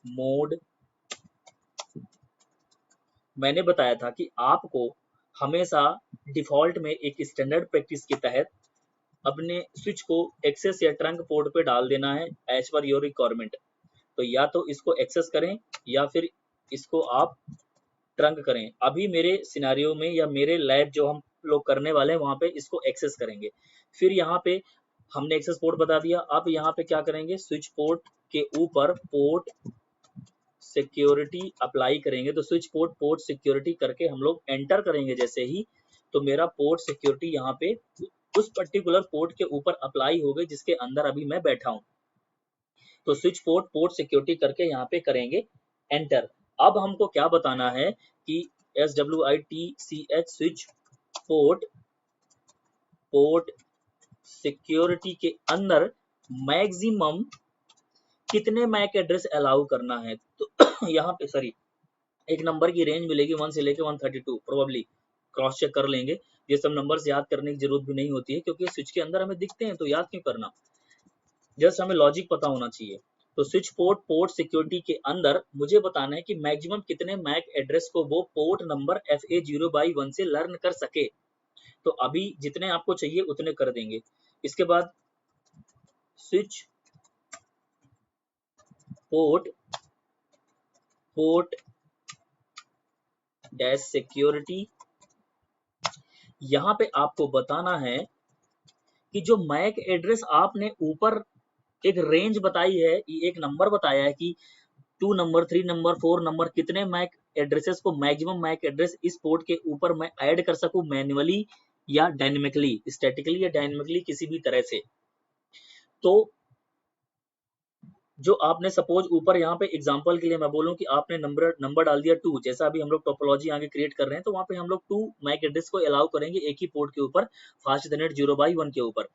मोड। मैंने बताया था कि आपको हमेशा डिफॉल्ट में एक स्टैंडर्ड प्रैक्टिस के तहत अपने स्विच को एक्सेस या ट्रंक पोर्ट पे डाल देना है एज पर योर रिक्वायरमेंट। तो या तो इसको एक्सेस करें या फिर इसको आप ट्रंक करें। अभी मेरे सिनेरियो में या मेरे लैब जो हम लोग करने वाले हैं वहां पे इसको एक्सेस करेंगे। फिर यहाँ पे हमने एक्सेस पोर्ट बता दिया। अब यहाँ पे क्या करेंगे, स्विच पोर्ट के ऊपर पोर्ट सिक्योरिटी अप्लाई करेंगे। तो स्विच पोर्ट सिक्योरिटी करके हम लोग एंटर करेंगे जैसे ही, तो मेरा पोर्ट सिक्योरिटी यहाँ पे उस पर्टिकुलर पोर्ट के ऊपर अप्लाई हो गई जिसके अंदर अभी मैं बैठा हूँ। तो स्विच पोर्ट सिक्योरिटी करके यहाँ पे करेंगे एंटर। अब हमको क्या बताना है कि SWITCH स्विच पोर्ट सिक्योरिटी के अंदर मैक्सिमम कितने मैक एड्रेस अलाउ करना है। तो यहाँ पे सॉरी एक नंबर की रेंज मिलेगी 1 से लेके 132, प्रोबेबली क्रॉस चेक कर लेंगे। ये सब नंबर्स याद करने की जरूरत भी नहीं होती है, क्योंकि स्विच के अंदर हमें दिखते हैं तो याद क्यों करना, जस्ट हमें लॉजिक पता होना चाहिए। तो स्विच पोर्ट सिक्योरिटी के अंदर मुझे बताना है कि मैक्सिमम कितने मैक एड्रेस को वो पोर्ट नंबर FA0/1 से लर्न कर सके। तो अभी जितने आपको चाहिए उतने कर देंगे। इसके बाद स्विच पोर्ट डैश सिक्योरिटी, यहाँ पे आपको बताना है कि जो मैक एड्रेस आपने ऊपर एक रेंज बताई है, एक नंबर बताया है कि 2 नंबर 3 नंबर 4 नंबर कितने मैक एड्रेसेस को मैक्सिमम मैक एड्रेस इस पोर्ट के ऊपर मैं ऐड कर सकूं मैन्युअली या डायनेमिकली, स्टैटिकली या डायनेमिकली किसी भी तरह से। तो जो आपने सपोज ऊपर यहाँ पे एग्जांपल के लिए मैं बोलूं कि आपने नंबर डाल दिया 2, जैसा अभी हम लोग टोपोलॉजी आगे क्रिएट कर रहे हैं, तो वहां पे हम लोग 2 मैक एड्रेस को अलाउ करेंगे एक ही पोर्ट के ऊपर, फास्ट इथरनेट 0/1 के ऊपर।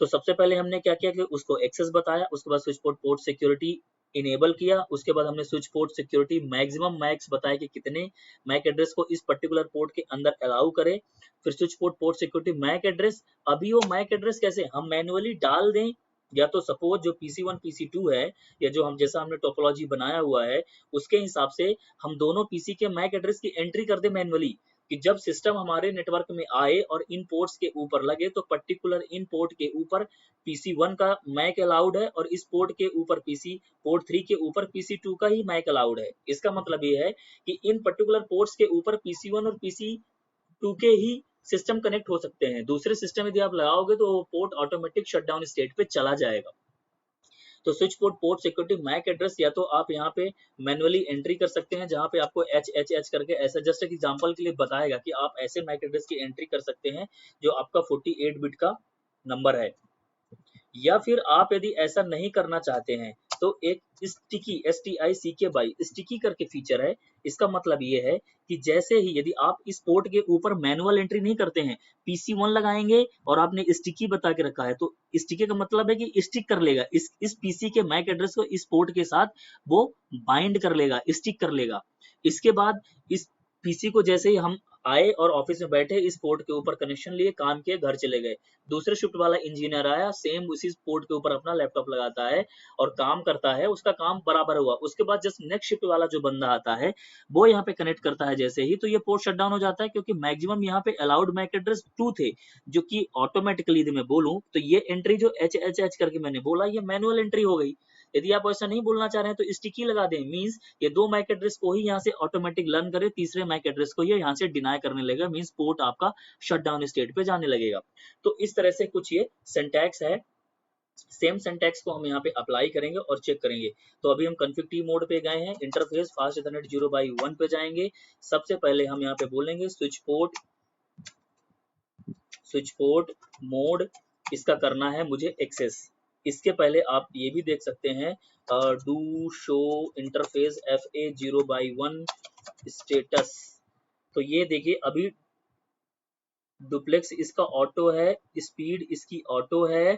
तो सबसे पहले हमने क्या किया कि उसको एक्सेस बताया, उसके बाद स्विच पोर्ट सिक्योरिटी इनेबल किया, उसके बाद हमने switch port security maximum max बताया कि कितने मैक एड्रेस को इस पर्टिकुलर पोर्ट के अंदर अलाउ करे। फिर switch port security MAC address, अभी वो मैक एड्रेस कैसे हम मैन्युअली डाल दें, या तो सपोज जो PC1 PC2 है या जो हम जैसा हमने टोपोलॉजी बनाया हुआ है उसके हिसाब से हम दोनों PC के मैक एड्रेस की एंट्री कर दे मैन्युअली कि जब सिस्टम हमारे नेटवर्क में आए और इन पोर्ट्स के ऊपर लगे तो पर्टिकुलर इन पोर्ट के ऊपर PC1 का मैक अलाउड है और इस पोर्ट के ऊपर पोर्ट 3 के ऊपर PC2 का ही मैक अलाउड है। इसका मतलब ये है कि इन पर्टिकुलर पोर्ट्स के ऊपर PC1 और PC2 के ही सिस्टम कनेक्ट हो सकते हैं। दूसरे सिस्टम यदि आप लगाओगे तो पोर्ट ऑटोमेटिक शटडाउन स्टेट पे चला जाएगा। तो switch port security MAC address या तो आप यहाँ पे मैनुअली एंट्री कर सकते हैं, जहाँ पे आपको HHH करके ऐसा जस्ट एक एग्जांपल के लिए बताएगा कि आप ऐसे मैक एड्रेस की एंट्री कर सकते हैं जो आपका 48 बिट का नंबर है। या फिर आप यदि ऐसा नहीं करना चाहते हैं तो एक स्टिकी STICKY स्टिकी करके फीचर है। इसका मतलब ये है कि जैसे ही यदि आप इस पोर्ट के ऊपर मैनुअल एंट्री नहीं करते हैं, PC1 लगाएंगे और आपने स्टिकी बता के रखा है तो स्टिकी का मतलब है कि स्टिक कर लेगा इस PC के मैक एड्रेस को इस पोर्ट के साथ वो बाइंड कर लेगा, स्टिक कर लेगा। इसके बाद इस PC को जैसे ही हम आए और ऑफिस में बैठे इस पोर्ट के ऊपर कनेक्शन लिए, काम किए, घर चले गए, दूसरे शिफ्ट वाला इंजीनियर आया, सेम उसी पोर्ट के ऊपर अपना लैपटॉप लगाता है और काम करता है, उसका काम बराबर हुआ। उसके बाद जस्ट नेक्स्ट शिफ्ट वाला जो बंदा आता है वो यहाँ पे कनेक्ट करता है जैसे ही, तो ये पोर्ट शट डाउन हो जाता है क्योंकि मैक्सिमम यहाँ पे अलाउड मैक एड्रेस 2 थे, जो कि ऑटोमेटिकली यदि मैं बोलूं तो ये एंट्री जो HHH करके मैंने बोला ये मैनुअल एंट्री हो गई। यदि आप ऐसा नहीं बोलना चाह रहे हैं तो स्टिकी लगा दें, मींस ये 2 मैक एड्रेस को ही यहाँ से ऑटोमेटिक लर्न करे, तीसरे मैक एड्रेस को ये यहाँ से डिनाई करने लगेगा, मींस पोर्ट आपका शट डाउन स्टेट पे जाने लगेगा। तो इस तरह से कुछ ये सिंटैक्स है। सेम सिंटैक्स को हम यहाँ पे अप्लाई करेंगे और चेक करेंगे। तो अभी हम कॉन्फ़िग टी मोड पे गए हैं, इंटरफेस फास्ट इथरनेट 0x1 पे जाएंगे। सबसे पहले हम यहाँ पे बोलेंगे स्विच पोर्ट मोड, इसका करना है मुझे एक्सेस। इसके पहले आप ये भी देख सकते हैं do show interface FA 0x1 status. तो ये देखिए अभी डुप्लेक्स इसका ऑटो है, स्पीड इसकी ऑटो है,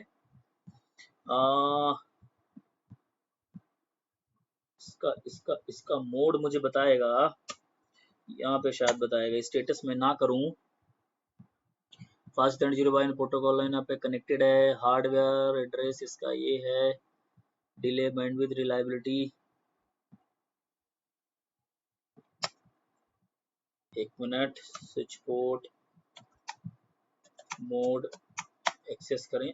इसका मोड मुझे बताएगा, यहाँ पे शायद बताएगा, स्टेटस में ना करूं। फास्ट 0x1 प्रोटोकॉल लाइन पे कनेक्टेड है, हार्डवेयर एड्रेस इसका ये है, डिले बैंडविड्थ रिलायबिलिटी, एक minute, switch port mode access करें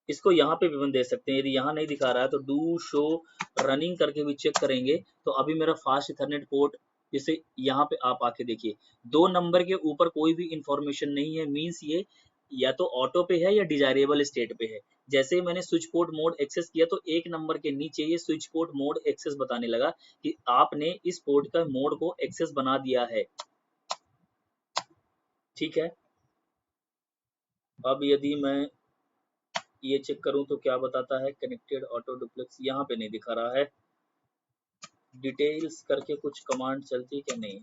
इसको यहाँ पे भी दे सकते हैं, यदि यहाँ नहीं दिखा रहा है तो डू शो रनिंग करके भी चेक करेंगे। तो अभी मेरा फास्ट इथरनेट पोर्ट, जैसे यहाँ पे आप आके देखिए 2 नंबर के ऊपर कोई भी इंफॉर्मेशन नहीं है, मींस ये या तो ऑटो पे है या डिजायरेबल स्टेट पे है। जैसे ही मैंने स्विच पोर्ट मोड एक्सेस किया तो 1 नंबर के नीचे ये स्विच पोर्ट मोड एक्सेस बताने लगा कि आपने इस पोर्ट का मोड को एक्सेस बना दिया है। ठीक है, अब यदि मैं ये चेक करूं तो क्या बताता है, कनेक्टेड ऑटो डुप्लेक्स, यहाँ पे नहीं दिखा रहा है, डिटेल्स करके कुछ कमांड चलती क्या नहीं।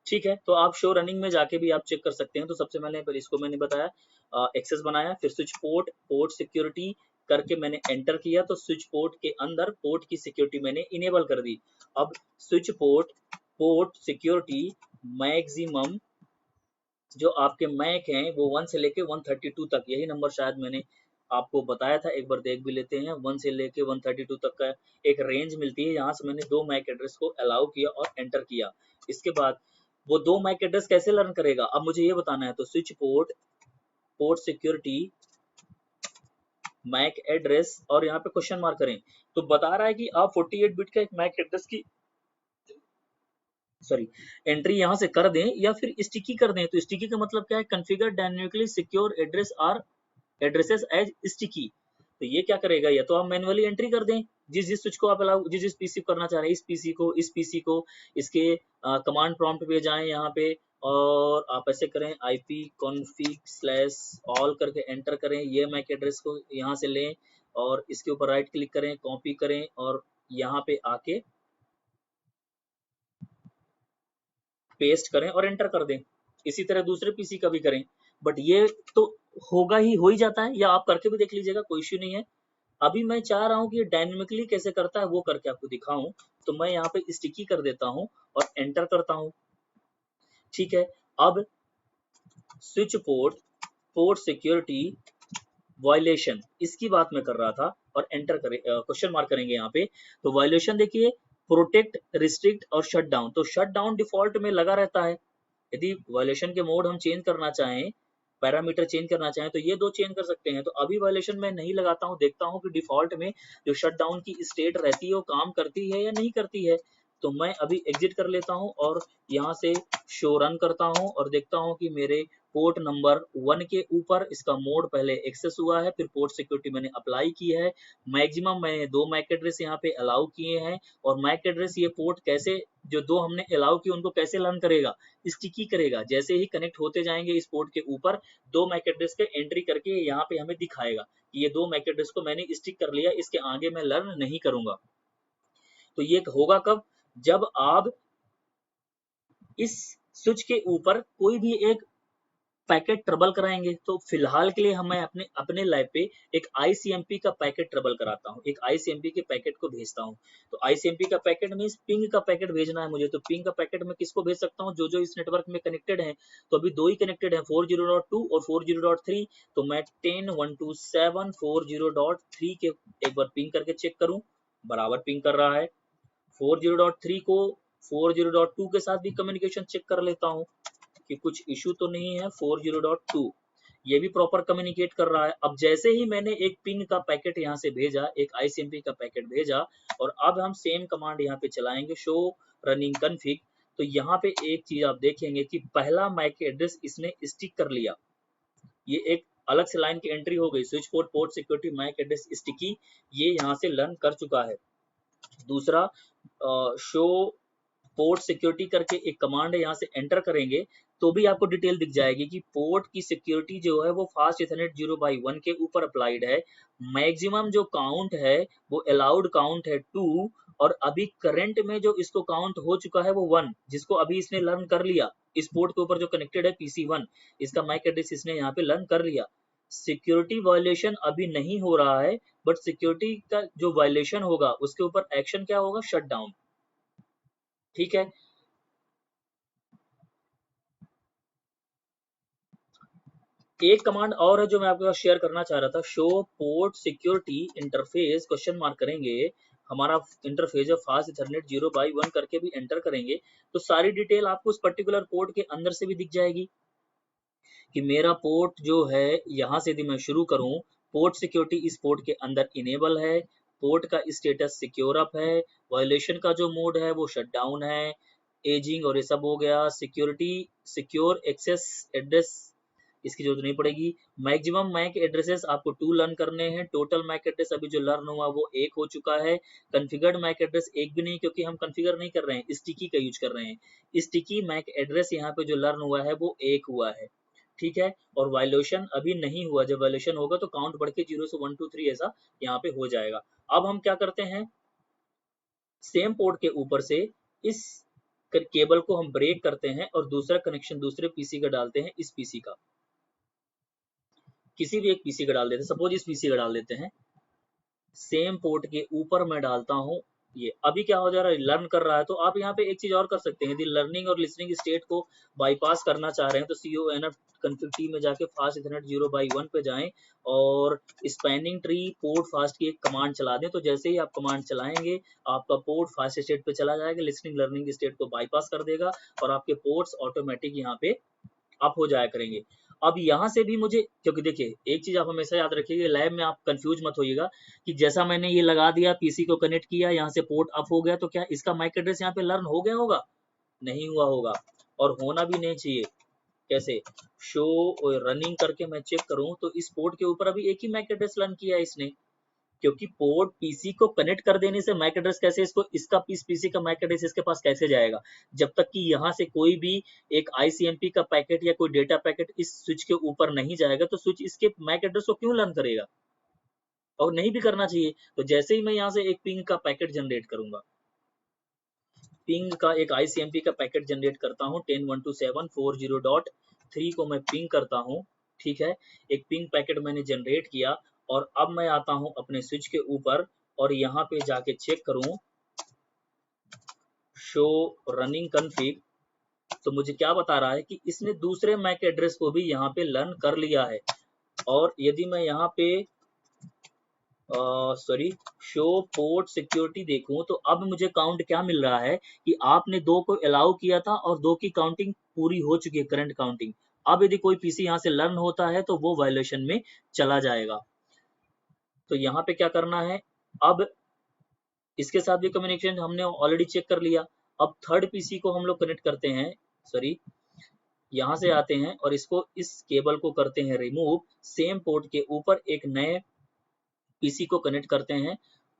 ठीक है, तो आप शो रनिंग में जाके भी आप चेक कर सकते हैं। तो सबसे पहले इसको मैंने बताया एक्सेस बनाया, फिर स्विच पोर्ट सिक्योरिटी करके मैंने एंटर किया, तो स्विच पोर्ट के अंदर पोर्ट की सिक्योरिटी मैंने इनेबल कर दी। अब स्विच पोर्ट सिक्योरिटी मैक्सिमम जो आपके मैक हैं वो 1 से लेके 132 तक, यही नंबर शायद मैंने आपको बताया था, एक बार देख भी लेते हैं। 1 से लेके 132 तक का एक रेंज मिलती है, यहाँ से मैंने 2 मैक एड्रेस को अलाउ किया और एंटर किया। इसके बाद वो 2 मैक एड्रेस कैसे लर्न करेगा, अब मुझे ये बताना है। तो switch port security MAC address और यहाँ पे क्वेश्चन मार्क करें, तो बता रहा है कि आप 48 बिट का एक मैक एड्रेस की एंट्री यहाँ से कर दें या फिर स्टिकी कर दें। तो स्टिकी का मतलब क्या है, configure dynamically secure address are addresses as sticky. तो ये क्या करेगा, या तो आप मैनुअली एंट्री कर दें जिस स्विच को आप अलाउ, जिस पीसी को करना चाह रहे हैं, इस पीसी को इसके कमांड प्रॉम्प्ट पे जाएं यहाँ पे और आप ऐसे करें IP config/all करके एंटर करें, ये मैक एड्रेस को यहाँ से लें और इसके ऊपर राइट क्लिक करें, कॉपी करें और यहाँ पे आके पेस्ट करें और एंटर कर दें। इसी तरह दूसरे पीसी का भी करें, बट ये तो होगा ही, हो ही जाता है, या आप करके भी देख लीजिएगा, कोई इश्यू नहीं है। अभी मैं चाह रहा हूँ कि ये डायनेमिकली कैसे करता है वो करके आपको दिखाऊं, तो मैं यहाँ पे स्टिकी कर देता हूँ और एंटर करता हूँ। ठीक है, अब स्विच पोर्ट सिक्योरिटी वायलेशन, इसकी बात मैं कर रहा था और एंटर करें, क्वेश्चन मार्क करेंगे यहाँ पे। तो वायलेशन देखिए, प्रोटेक्ट, रिस्ट्रिक्ट और शट डाउन। तो शट डाउन डिफॉल्ट में लगा रहता है, यदि वायलेशन के मोड हम चेंज करना चाहें, पैरामीटर चेंज करना चाहें, तो ये दो चेंज कर सकते हैं। तो अभी वायलेशन मैं नहीं लगाता हूँ, देखता हूँ कि डिफॉल्ट में जो शटडाउन की स्टेट रहती है वो काम करती है या नहीं करती है। तो मैं अभी एग्जिट कर लेता हूँ और यहाँ से शो रन करता हूँ और देखता हूँ कि मेरे पोर्ट नंबर 1 के ऊपर इसका मोड पहले एक्सेस हुआ है, फिर पोर्ट सिक्योरिटी मैंने अप्लाई की है, मैक्सिमम मैंने 2 मैक एड्रेस यहाँ पे अलाउ किए हैं। और मैक एड्रेस ये पोर्ट कैसे, जो 2 हमने अलाउ किए उनको कैसे लर्न करेगा, स्टिकी करेगा। जैसे ही कनेक्ट होते जाएंगे इस पोर्ट के ऊपर 2 मैक एड्रेस के एंट्री करके यहाँ पे हमें दिखाएगा कि ये 2 मैक एड्रेस को मैंने स्टिक कर लिया, इसके आगे मैं लर्न नहीं करूंगा। तो ये होगा कब, जब आप इस स्विच के ऊपर कोई भी एक पैकेट ट्रबल कराएंगे। तो फिलहाल के लिए मैं अपने लैब पे एक आईसीएमपी का पैकेट ट्रबल कराता हूँ, एक आईसीएमपी के पैकेट को भेजता हूँ। तो आईसीएमपी का पैकेट मींस पिंग का पैकेट भेजना है मुझे। तो पिंग का पैकेट मैं किसको भेज सकता हूँ, जो इस नेटवर्क में कनेक्टेड है। तो अभी 2 ही कनेक्टेड है, 40.2 और 40.3। तो मैं 10.127.40.3 के एक बार पिंग करके चेक करूँ, बराबर पिंग कर रहा है। 40.3 को 40.2 के साथ भी कम्युनिकेशन चेक कर लेता हूँ कि कुछ इशू तो नहीं है। 40.2 ये भी प्रॉपर कम्युनिकेट कर रहा है। अब जैसे ही मैंने एक पिंग का पैकेट यहाँ से भेजा, एक आईसीएमपी का पैकेट भेजा, और अब हम सेम कमांड यहाँ पे चलाएंगे, शो रनिंग कन्फिग। तो यहाँ पे एक चीज आप देखेंगे कि पहला मैक एड्रेस इसने स्टिक कर लिया, ये एक अलग से लाइन की एंट्री हो गई, switch port port security MAC address sticky, ये यहाँ से लर्न कर चुका है। दूसरा शो पोर्ट सिक्योरिटी करके एक कमांड है, यहाँ से एंटर करेंगे तो भी आपको डिटेल दिख जाएगी कि पोर्ट की सिक्योरिटी जो है वो फास्ट इथरनेट 0/1 के ऊपर अप्लाइड है। मैक्सिमम जो काउंट है वो अलाउड काउंट है 2, और अभी करंट में जो इसको काउंट हो चुका है वो 1, जिसको अभी इसने लर्न कर लिया। इस पोर्ट के ऊपर जो कनेक्टेड है PC1, इसका मैक एड्रेस इसने यहाँ पे लर्न कर लिया। सिक्योरिटी वायलेशन अभी नहीं हो रहा है, बट सिक्योरिटी का जो वायलेशन होगा उसके ऊपर एक्शन क्या होगा, शटडाउन। ठीक है। एक कमांड और है जो मैं आपके साथ शेयर करना चाह रहा था, show port security interface question mark करेंगे, हमारा इंटरफेस है फास्ट इथरनेट 0/1 करके भी एंटर करेंगे तो सारी डिटेल आपको उस पर्टिकुलर पोर्ट के अंदर से भी दिख जाएगी कि मेरा पोर्ट जो है, यहाँ से यदि मैं शुरू करूँ, पोर्ट सिक्योरिटी इस पोर्ट के अंदर इनेबल है, पोर्ट का स्टेटस सिक्योर अप है, वायलेशन का जो मोड है वो शट डाउन है, एजिंग और ये सब हो गया, सिक्योरिटी सिक्योर एक्सेस एड्रेस इसकी जरूरत नहीं पड़ेगी। मैक्सिमम मैक एड्रेसेस आपको 2 लर्न करने हैं, टोटल मैक एड्रेस अभी जो लर्न हुआ वो 1 हो चुका है। कॉन्फ़िगर्ड मैक एड्रेस 1 भी नहीं, क्योंकि हम कॉन्फ़िगर नहीं कर रहे हैं, स्टिकी का यूज कर रहे हैं। स्टिकी मैक एड्रेस यहाँ पे जो लर्न हुआ है वो 1 हुआ है, ठीक है। और वायलेशन अभी नहीं हुआ, जब वायलेशन होगा तो काउंट बढ़ के 0 से 1 2 3 ऐसा यहाँ पे हो जाएगा। अब हम क्या करते हैं, सेम पोर्ट के ऊपर से इस केबल को हम ब्रेक करते हैं और दूसरा कनेक्शन दूसरे पीसी का डालते हैं, इस पीसी का, किसी भी एक पीसी का डाल देते हैं, सपोज इस पीसी का डाल देते हैं, सेम पोर्ट के ऊपर मैं डालता हूँ ये। अभी क्या हो जा रहा है, लर्न कर रहा है। तो आप यहाँ पे एक चीज और कर सकते हैं, यदि लर्निंग और लिसनिंग स्टेट को बाईपास करना चाह रहे हैं तो CONF config t में जाके फास्ट इथरनेट 0/1 पे जाएं और स्पैनिंग ट्री पोर्ट फास्ट की एक कमांड चला दें। तो जैसे ही आप कमांड चलाएंगे आपका पोर्ट फास्ट स्टेट पे चला जाएगा, लिसनिंग लर्निंग स्टेट को बाईपास कर देगा और आपके पोर्ट्स ऑटोमेटिक यहाँ पे अप हो जाया करेंगे। अब यहाँ से भी मुझे, क्योंकि देखिए एक चीज आप हमेशा याद रखिएगा, लैब में आप कंफ्यूज मत होइएगा कि जैसा मैंने ये लगा दिया, पीसी को कनेक्ट किया, यहाँ से पोर्ट अप हो गया, तो क्या इसका मैक एड्रेस यहाँ पे लर्न हो गया होगा, नहीं हुआ होगा और होना भी नहीं चाहिए। कैसे, शो रनिंग करके मैं चेक करूं तो इस पोर्ट के ऊपर अभी एक ही मैक एड्रेस लर्न किया है इसने, क्योंकि पोर्ट पीसी को कनेक्ट कर देने से मैक एड्रेस कैसे, इसको इसका इस पीसी का मैक एड्रेस इसके पास कैसे जाएगा, जब तक कि यहाँ से कोई भी एक आईसीएमपी का पैकेट या कोई डेटा पैकेट इस स्विच के ऊपर नहीं जाएगा तो स्विच इसके मैक एड्रेस को क्यों लर्न करेगा, और नहीं भी करना चाहिए। तो जैसे ही मैं यहाँ से एक पिंग का पैकेट जनरेट करूंगा, पिंग का एक आईसीएमपी का पैकेट जनरेट करता हूँ, 10.127.40.3 को मैं पिंग करता हूँ, ठीक है। एक पिंग पैकेट मैंने जनरेट किया और अब मैं आता हूँ अपने स्विच के ऊपर और यहाँ पे जाके चेक करूँ शो रनिंग कन्फिग, तो मुझे क्या बता रहा है कि इसने दूसरे मैक एड्रेस को भी यहाँ पे लर्न कर लिया है। और यदि मैं यहाँ पे सॉरी, शो पोर्ट सिक्योरिटी देखूं तो अब मुझे काउंट क्या मिल रहा है कि आपने 2 को अलाउ किया था और 2 की काउंटिंग पूरी हो चुकी है, करंट काउंटिंग। अब यदि कोई पीसी यहाँ से लर्न होता है तो वो वायलेशन में चला जाएगा। तो यहाँ पे क्या करना है, अब इसके साथ भी कम्युनिकेशन हमने ऑलरेडी चेक कर लिया। अब थर्ड पीसी को हम लोग कनेक्ट करते हैं, सॉरी, यहाँ से आते हैं और इसको, इस केबल को करते हैं रिमूव। सेम पोर्ट के ऊपर एक नए पीसी को कनेक्ट करते हैं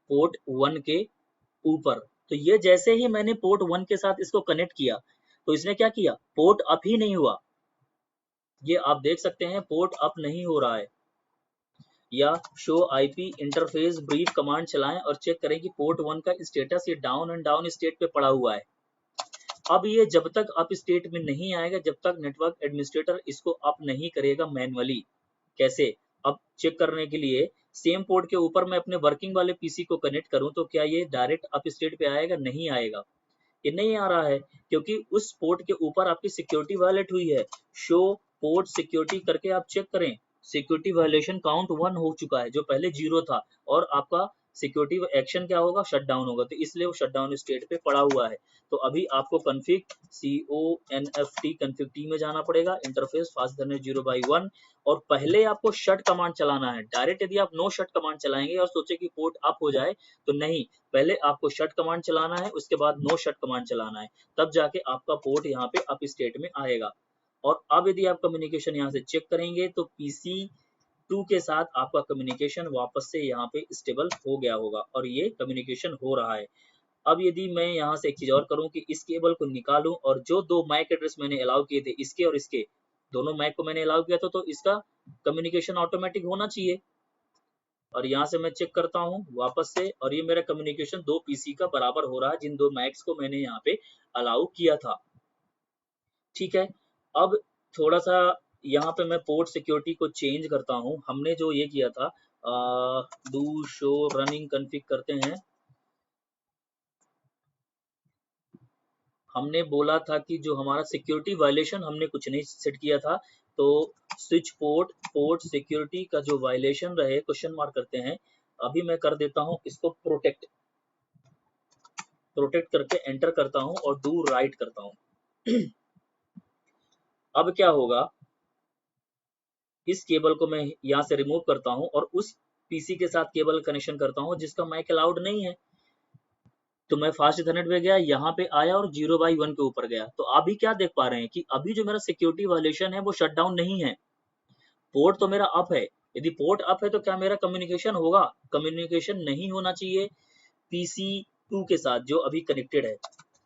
पोर्ट 1 के ऊपर। तो ये जैसे ही मैंने पोर्ट 1 के साथ इसको कनेक्ट किया तो इसने क्या किया, पोर्ट अप ही नहीं हुआ। ये आप देख सकते हैं पोर्ट अप नहीं हो रहा है। या show IP interface brief command चलाएं और चेक करें कि पोर्ट 1 का स्टेटस ये डाउन एंड डाउन स्टेट पे पड़ा हुआ है। अब ये जब तक अप स्टेट में नहीं आएगा, जब तक नेटवर्क एडमिनिस्ट्रेटर इसको अप नहीं करेगा मैन्युअली। कैसे? अब चेक करने के लिए सेम पोर्ट के ऊपर मैं अपने वर्किंग वाले पीसी को कनेक्ट करूं तो क्या ये डायरेक्ट अप स्टेट पे आएगा? नहीं आएगा। ये नहीं आ रहा है क्योंकि उस पोर्ट के ऊपर आपकी सिक्योरिटी वायलेट हुई है। शो पोर्ट सिक्योरिटी करके आप चेक करें, सिक्योरिटी वायलेशन काउंट 1 हो चुका है जो पहले 0 था, और आपका सिक्योरिटी एक्शन क्या होगा, शट डाउन होगा। तो इसलिए वो शट डाउन स्टेट पे पड़ा हुआ है। तो अभी आपको config config t में जाना पड़ेगा, इंटरफेस फास्ट 0/1, और पहले आपको शट कमांड चलाना है। डायरेक्ट यदि आप नो शट कमांड चलाएंगे और सोचे कि पोर्ट अप हो जाए तो नहीं, पहले आपको शट कमांड चलाना है, उसके बाद नो शट कमांड चलाना है, तब जाके आपका पोर्ट यहाँ पे अप स्टेट में आएगा। और अब यदि आप कम्युनिकेशन यहाँ से चेक करेंगे तो PC2 के साथ आपका कम्युनिकेशन वापस से यहाँ पे स्टेबल हो गया होगा और ये कम्युनिकेशन हो रहा है। अब यदि मैं यहाँ से एक चीज और करूँ कि इस केबल को निकालूं और जो 2 मैक एड्रेस मैंने अलाउ किए थे, इसके और इसके, दोनों मैक को मैंने अलाउ किया था, तो इसका कम्युनिकेशन ऑटोमेटिक होना चाहिए। और यहाँ से मैं चेक करता हूँ वापस से, और ये मेरा कम्युनिकेशन 2 पीसी का बराबर हो रहा है जिन 2 मैक्स को मैंने यहाँ पे अलाउ किया था। ठीक है, अब थोड़ा सा यहाँ पे मैं पोर्ट सिक्योरिटी को चेंज करता हूँ। हमने जो ये किया था, डू शो रनिंग कन्फिग करते हैं। हमने बोला था कि जो हमारा सिक्योरिटी वायलेशन हमने कुछ नहीं सेट किया था, तो स्विच पोर्ट सिक्योरिटी का जो वायलेशन रहे क्वेश्चन मार्क करते हैं। अभी मैं कर देता हूँ इसको प्रोटेक्ट करके एंटर करता हूँ और डू राइट करता हूँ। अब क्या होगा, इस केबल को मैं यहाँ से रिमूव करता हूँ और उस पीसी के साथ केबल कनेक्शन करता हूँ जिसका माइक अलाउड नहीं है। तो मैं फास्ट इथरनेट पे गया, यहाँ पे आया और 0/1 के ऊपर गया। तो अभी क्या देख पा रहे हैं कि अभी जो मेरा सिक्योरिटी वायलेशन है वो शट डाउन नहीं है, पोर्ट तो मेरा अप है। यदि पोर्ट अप है तो क्या मेरा कम्युनिकेशन होगा? कम्युनिकेशन नहीं होना चाहिए PC2 के साथ जो अभी कनेक्टेड है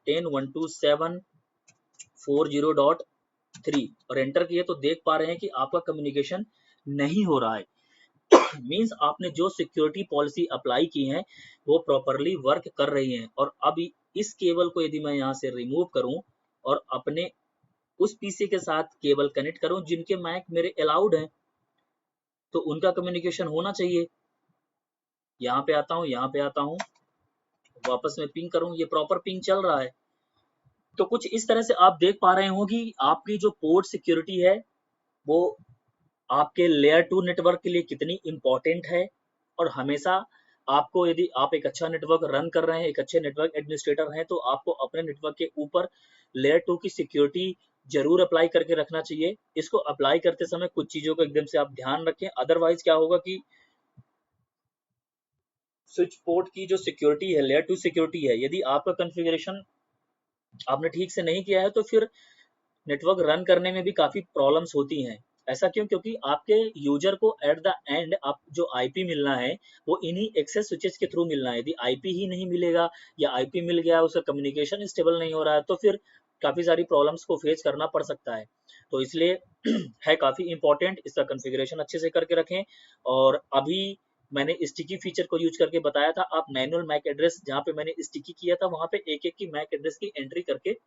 10.127.40.3, और एंटर किए तो देख पा रहे हैं कि आपका कम्युनिकेशन नहीं हो रहा है। मींस आपने जो सिक्योरिटी पॉलिसी अप्लाई की है वो प्रॉपरली वर्क कर रही है। और अभी इस केबल को यदि मैं यहाँ से रिमूव करूं और अपने उस पीसी के साथ केबल कनेक्ट करूं जिनके मैक मेरे अलाउड हैं, तो उनका कम्युनिकेशन होना चाहिए। यहाँ पे आता हूँ, यहाँ पे आता हूँ, वापस में पिंग करूँ, ये प्रॉपर पिंग चल रहा है। तो कुछ इस तरह से आप देख पा रहे हो कि आपकी जो पोर्ट सिक्योरिटी है वो आपके लेयर 2 नेटवर्क के लिए कितनी इंपॉर्टेंट है। और हमेशा आपको, यदि आप एक अच्छा नेटवर्क रन कर रहे हैं, एक अच्छे नेटवर्क एडमिनिस्ट्रेटर हैं, तो आपको अपने नेटवर्क के ऊपर लेयर 2 की सिक्योरिटी जरूर अप्लाई करके रखना चाहिए। इसको अप्लाई करते समय कुछ चीजों को एकदम से आप ध्यान रखें, अदरवाइज क्या होगा कि स्विच पोर्ट की जो सिक्योरिटी है, लेयर 2 सिक्योरिटी है, यदि आपका कॉन्फ़िगरेशन आपने ठीक से नहीं किया है तो फिर नेटवर्क रन करने में भी काफी प्रॉब्लम्स होती हैं। ऐसा क्यों? क्योंकि आपके यूजर को एट द एंड आप जो आईपी मिलना है वो इन्हीं एक्सेस स्विचेस के थ्रू मिलना है। यदि आईपी ही नहीं मिलेगा या आईपी मिल गया उसका कम्युनिकेशन स्टेबल नहीं हो रहा है तो फिर काफी सारी प्रॉब्लम्स को फेस करना पड़ सकता है। तो इसलिए है काफी इंपॉर्टेंट, इसका कॉन्फ़िगरेशन अच्छे से करके रखें। और अभी मैंने स्टिकी फीचर को यूज करके बताया था, आप मैनुअल मैक एड्रेस जहाँ पे मैंने स्टिकी किया था वहां पे एक एक की मैक एड्रेस की एंट्री करके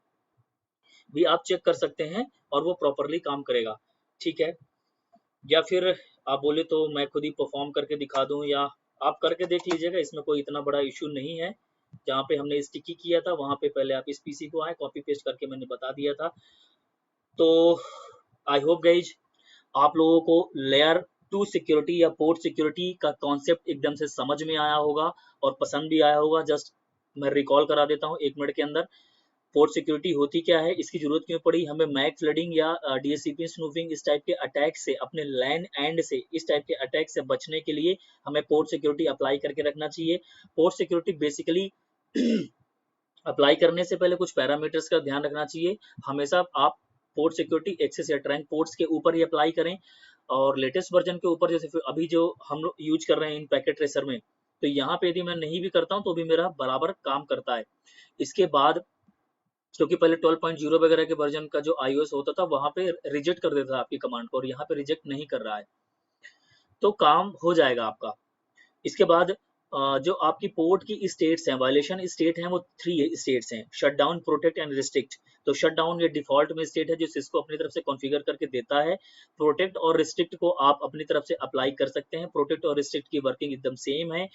भी आप चेक कर सकते हैं और वो प्रॉपरली काम करेगा। ठीक है, या फिर आप बोले तो मैं खुद ही परफॉर्म करके दिखा दूं, या आप करके देख लीजिएगा, इसमें कोई इतना बड़ा इशू नहीं है। जहाँ पे हमने स्टिकी किया था वहां पे पहले आप इस पीसी को आए, कॉपी पेस्ट करके मैंने बता दिया था। तो आई होप गाइज आप लोगों को लेयर टू सिक्योरिटी या पोर्ट सिक्योरिटी का कॉन्सेप्ट एकदम से समझ में आया होगा और पसंद भी आया होगा। जस्ट मैं रिकॉल करा देता हूँ 1 मिनट के अंदर। पोर्ट सिक्योरिटी होती क्या है, इसकी जरूरत क्यों पड़ी हमें, मैक फ्लडिंग या डीएचसीपी स्नूपिंग इस टाइप के अटैक से, अपने लैन एंड से इस टाइप के अटैक से बचने के लिए हमें पोर्ट सिक्योरिटी अप्लाई करके रखना चाहिए। पोर्ट सिक्योरिटी बेसिकली अप्लाई करने से पहले कुछ पैरामीटर्स का ध्यान रखना चाहिए। हमेशा आप पोर्ट सिक्योरिटी एक्सेस या ट्रैंक पोर्ट्स के ऊपर ही अप्लाई करें, और लेटेस्ट वर्जन के ऊपर, जैसे अभी जो हम लोग यूज कर रहे हैं इन पैकेट ट्रेसर में, तो यहाँ पे यदि मैं नहीं भी करता हूँ तो भी मेरा बराबर काम करता है। इसके बाद क्योंकि पहले 12.0 वगैरह के वर्जन का जो iOS होता था वहां पे रिजेक्ट कर देता था आपकी कमांड को, और यहाँ पे रिजेक्ट नहीं कर रहा है, तो काम हो जाएगा आपका। इसके बाद जो आपकी पोर्ट की स्टेट्स हैं, वायलेशन स्टेट हैं, वो 3 स्टेट्स हैं, shut down, protect and restrict. तो शट डाउन ये डिफॉल्ट में स्टेट है जो सिस्को अपनी तरफ से कॉन्फ़िगर करके देता है। प्रोटेक्ट और रिस्ट्रिक्ट को आप अपनी तरफ से अप्लाई कर सकते हैं। प्रोटेक्ट और रिस्ट्रिक्ट की वर्किंग एकदम सेम है।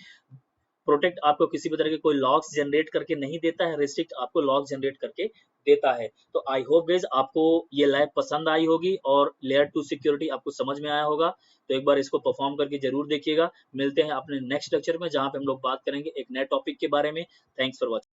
प्रोटेक्ट आपको किसी भी तरह के कोई लॉग्स जनरेट करके नहीं देता है, रिस्ट्रिक्ट आपको लॉग जनरेट करके देता है। तो आई होप गाइस आपको ये लैब पसंद आई होगी और लेयर 2 सिक्योरिटी आपको समझ में आया होगा। तो एक बार इसको परफॉर्म करके जरूर देखिएगा। मिलते हैं अपने नेक्स्ट लेक्चर में जहां पे हम लोग बात करेंगे एक नए टॉपिक के बारे में। Thanks for watching.